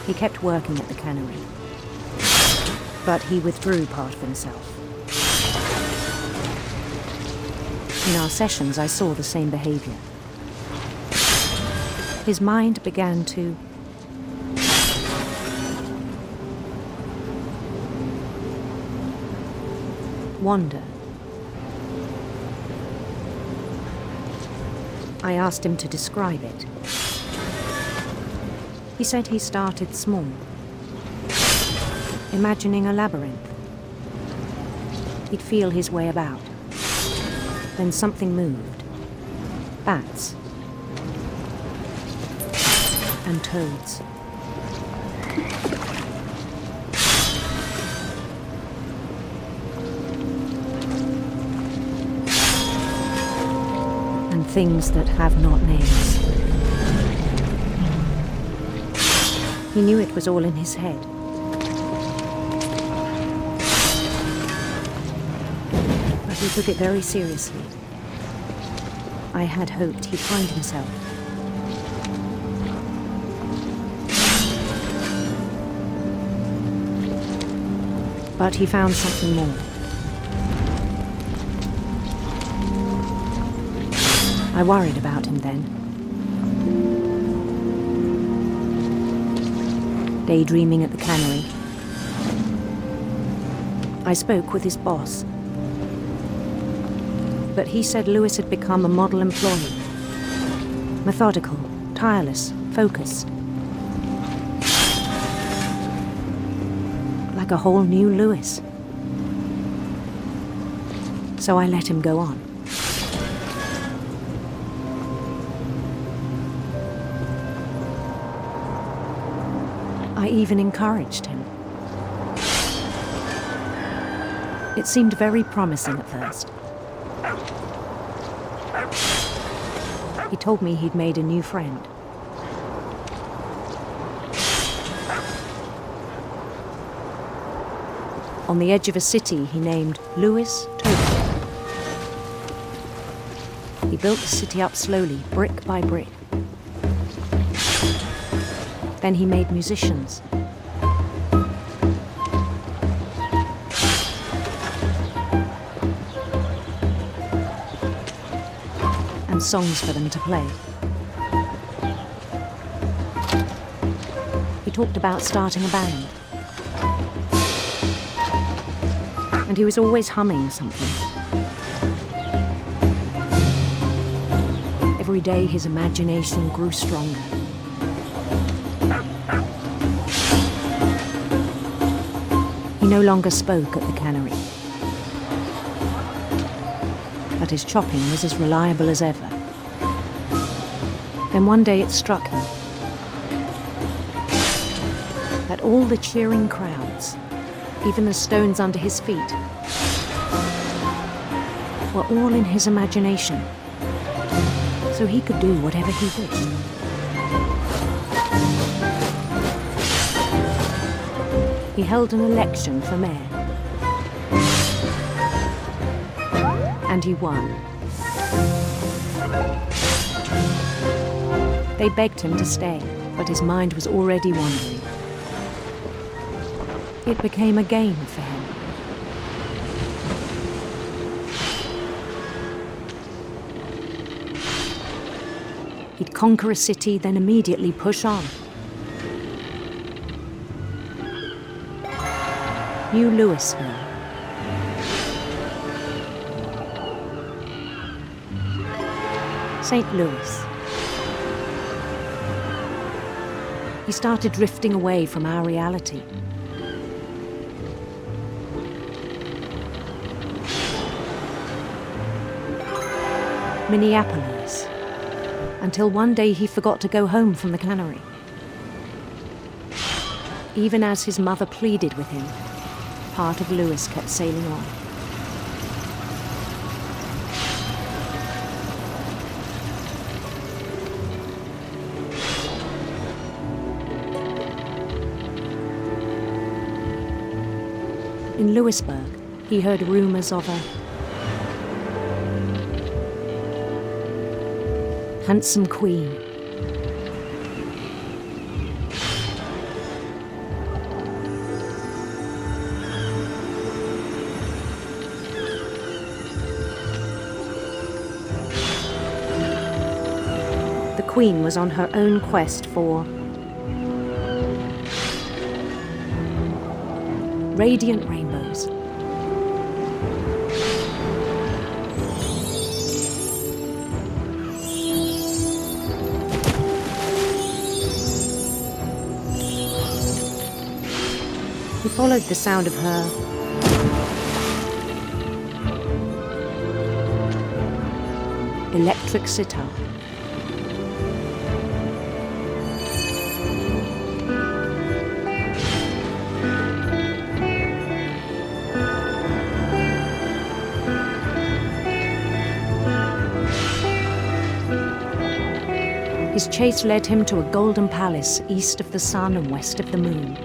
Speaker 13: He kept working at the cannery, but he withdrew part of himself. In our sessions, I saw the same behavior. His mind began to wander. I asked him to describe it. He said he started small, imagining a labyrinth. He'd feel his way about. Then something moved. Bats. And toads. And things that have not names. He knew it was all in his head. But he took it very seriously. I had hoped he'd find himself. But he found something more. I worried about him then. Daydreaming at the cannery. I spoke with his boss. But he said Lewis had become a model employee. Methodical, tireless, focused. Like a whole new Lewis. So I let him go on. I even encouraged him. It seemed very promising at first. He told me he'd made a new friend. On the edge of a city he named Lewis Tokyo. He built the city up slowly, brick by brick. Then he made musicians. And songs for them to play. He talked about starting a band. And he was always humming something. Every day his imagination grew stronger. He no longer spoke at the cannery. But his chopping was as reliable as ever. Then one day it struck him that all the cheering crowds, even the stones under his feet, were all in his imagination, so he could do whatever he wished. He held an election for mayor. And he won. They begged him to stay, but his mind was already wandering. It became a game for him. He'd conquer a city, then immediately push on. New Louisville. St. Louis. He started drifting away from our reality. Minneapolis, until one day he forgot to go home from the cannery. Even as his mother pleaded with him, part of Louis kept sailing on. In Lewisburg, he heard rumors of a handsome queen. The queen was on her own quest for radiant rainbows. He followed the sound of her electric sitar. His chase led him to a golden palace east of the sun and west of the moon.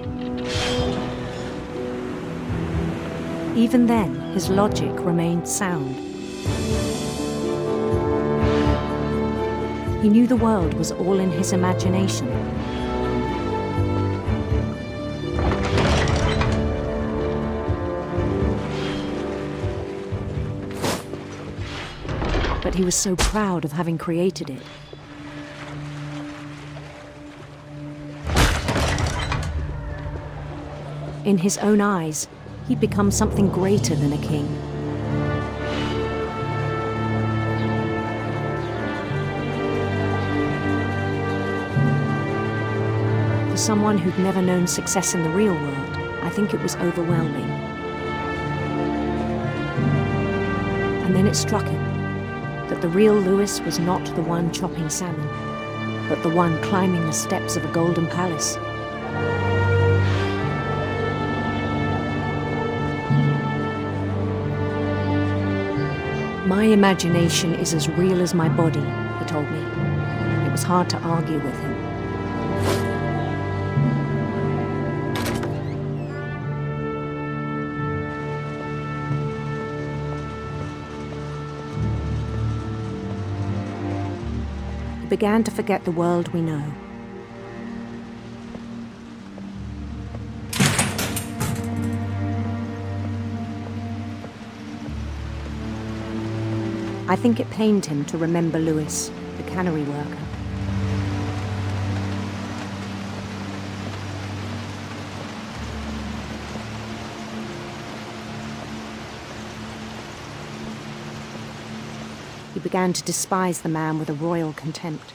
Speaker 13: Even then, his logic remained sound. He knew the world was all in his imagination. But he was so proud of having created it. In his own eyes, he'd become something greater than a king. For someone who'd never known success in the real world, I think it was overwhelming. And then it struck him that the real Louis was not the one chopping salmon, but the one climbing the steps of a golden palace. My imagination is as real as my body, he told me. It was hard to argue with him. He began to forget the world we know. I think it pained him to remember Louis, the cannery worker. He began to despise the man with a royal contempt.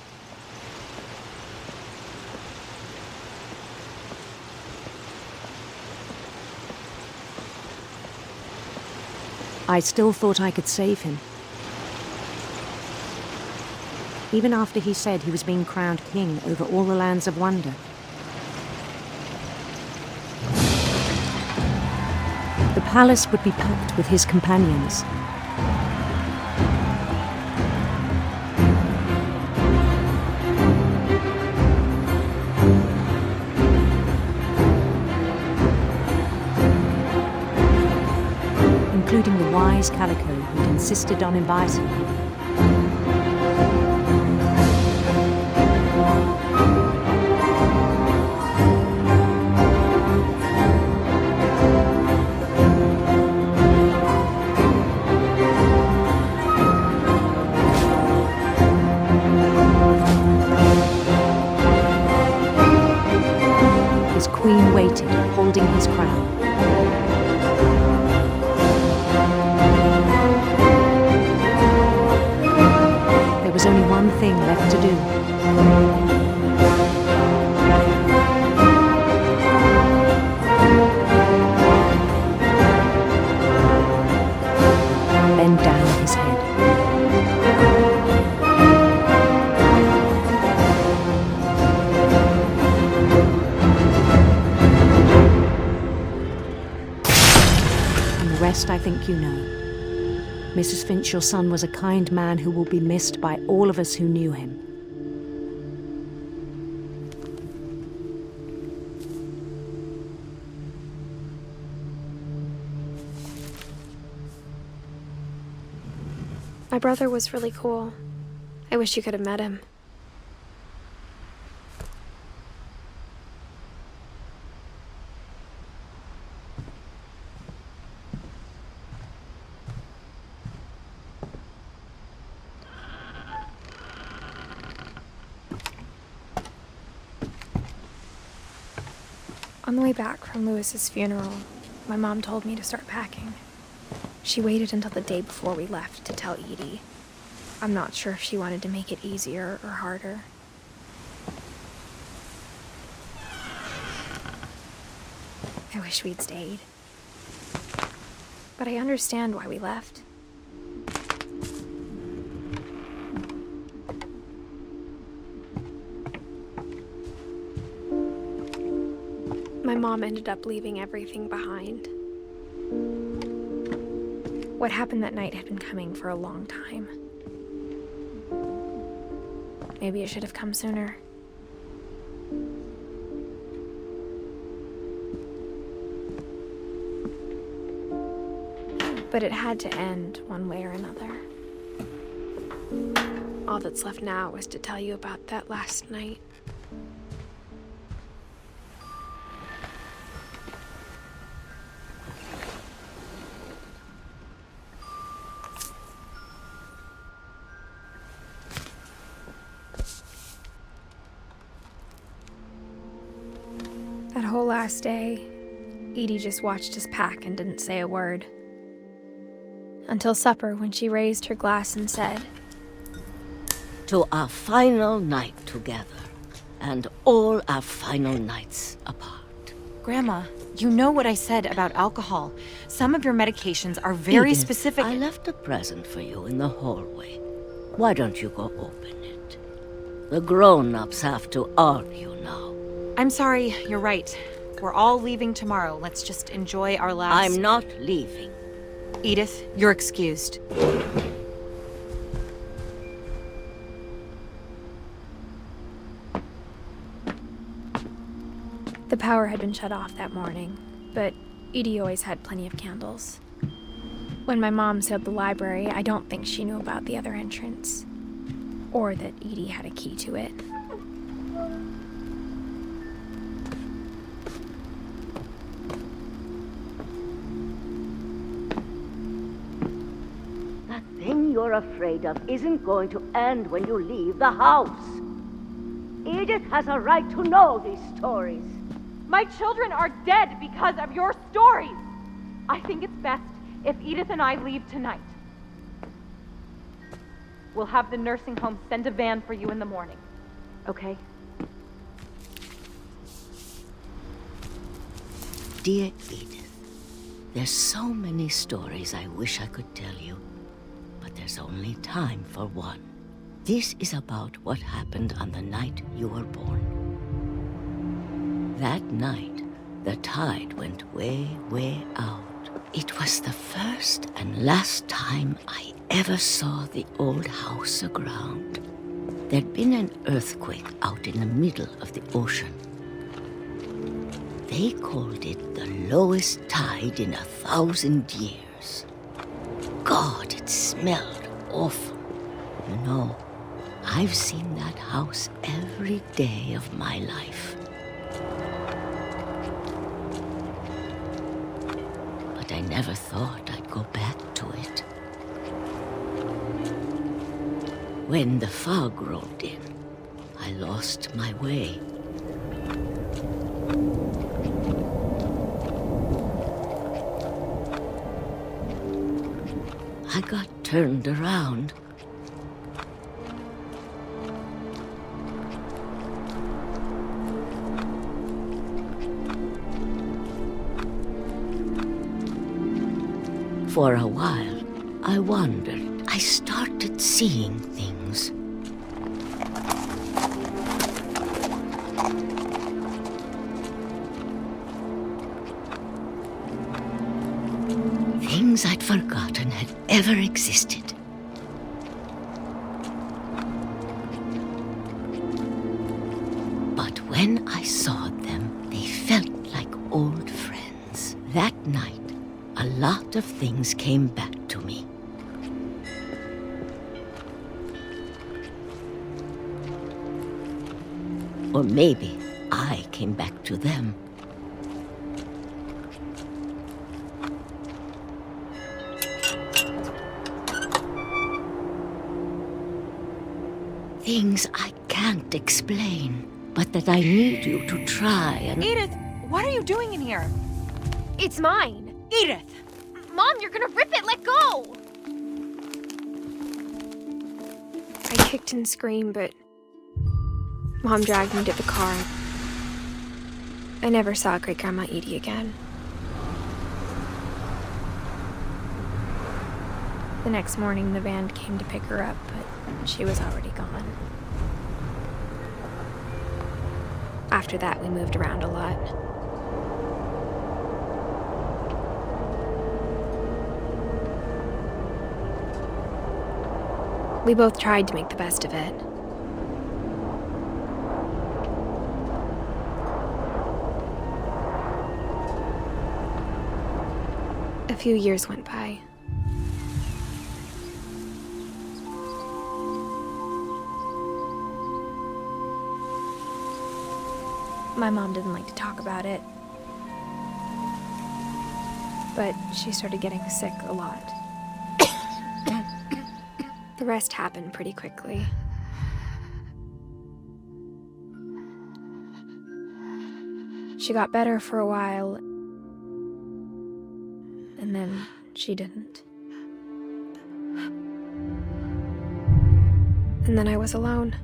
Speaker 13: I still thought I could save him. Even after he said he was being crowned king over all the lands of wonder. The palace would be packed with his companions. Including the wise Calico who'd insisted on inviting him. His queen waited, holding his crown. There was only one Bend down his head. And the rest I think you know. Mrs. Finch, your son was a kind man who will be missed by all of us who knew him.
Speaker 5: My brother was really cool. I wish you could have met him. On the way back from Lewis's funeral, my mom told me to start packing. She waited until the day before we left to tell Edie. I'm not sure if she wanted to make it easier or harder. I wish we'd stayed. But I understand why we left. My mom ended up leaving everything behind. What happened that night had been coming for a long time. Maybe it should have come sooner. But it had to end one way or another. All that's left now is to tell you about that last night. That whole last day, Edie just watched us pack and didn't say a word. Until supper, when she raised her glass and said,
Speaker 14: "To our final night together, and all our final nights apart."
Speaker 15: Grandma, you know what I said about alcohol. Some of your medications are very
Speaker 14: Edith,
Speaker 15: specific.
Speaker 14: I left a present for you in the hallway. Why don't you go open it? The grown-ups have to argue now.
Speaker 15: I'm sorry, you're right. We're all leaving tomorrow. Let's just enjoy our last...
Speaker 14: I'm not leaving.
Speaker 15: Edith, you're excused.
Speaker 5: The power had been shut off that morning, but Edie always had plenty of candles. When my mom sealed the library, I don't think she knew about the other entrance, or that Edie had a key to it.
Speaker 14: That thing you're afraid of isn't going to end when you leave the house. Edith has a right to know these stories.
Speaker 16: My children are dead because of your stories. I think it's best if Edith and I leave tonight. We'll have the nursing home send a van for you in the morning, okay?
Speaker 14: Dear Edith, there's so many stories I wish I could tell you, but there's only time for one. This is about what happened on the night you were born. That night, the tide went way, way out. It was the first and last time I ever saw the old house aground. There'd been an earthquake out in the middle of the ocean. They called it the lowest tide in 1,000 years. God, it smelled awful. You know, I've seen that house every day of my life. But I never thought I'd go back to it. When the fog rolled in, I lost my way. I got turned around. For a while, I wondered. I started seeing things. Things I'd forgotten had ever existed. But when I saw them, they felt like old friends. That night, a lot of things came back to me. Or maybe I came back to them. Things I can't explain, but that I need you to try and...
Speaker 15: Edith, what are you doing in here?
Speaker 5: It's mine.
Speaker 15: Edith!
Speaker 5: Mom, you're gonna rip it! Let go! I kicked and screamed, but Mom dragged me to the car. I never saw Great-Grandma Edie again. The next morning, the van came to pick her up, but she was already gone. After that, we moved around a lot. We both tried to make the best of it. A few years went by. My mom didn't like to talk about it, but she started getting sick a lot. The rest happened pretty quickly. She got better for a while, and then she didn't. And then I was alone.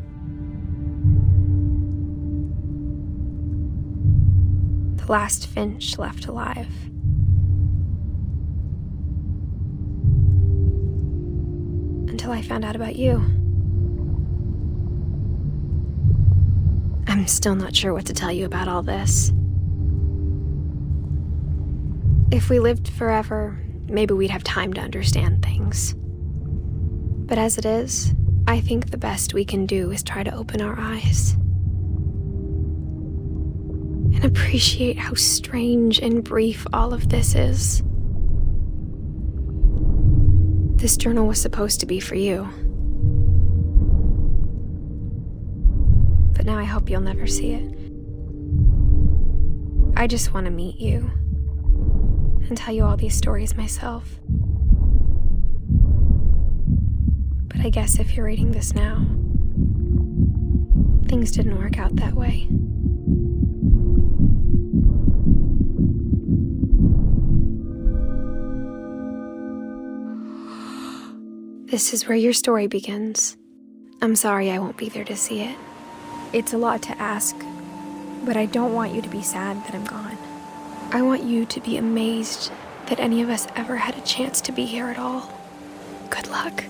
Speaker 5: The last Finch left alive. Until I found out about you. I'm still not sure what to tell you about all this. If we lived forever, maybe we'd have time to understand things. But as it is, I think the best we can do is try to open our eyes. And appreciate how strange and brief all of this is. This journal was supposed to be for you. But now I hope you'll never see it. I just want to meet you and tell you all these stories myself. But I guess if you're reading this now, things didn't work out that way. This is where your story begins. I'm sorry I won't be there to see it. It's a lot to ask, but I don't want you to be sad that I'm gone. I want you to be amazed that any of us ever had a chance to be here at all. Good luck.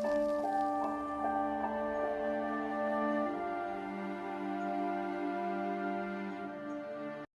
Speaker 2: Bye.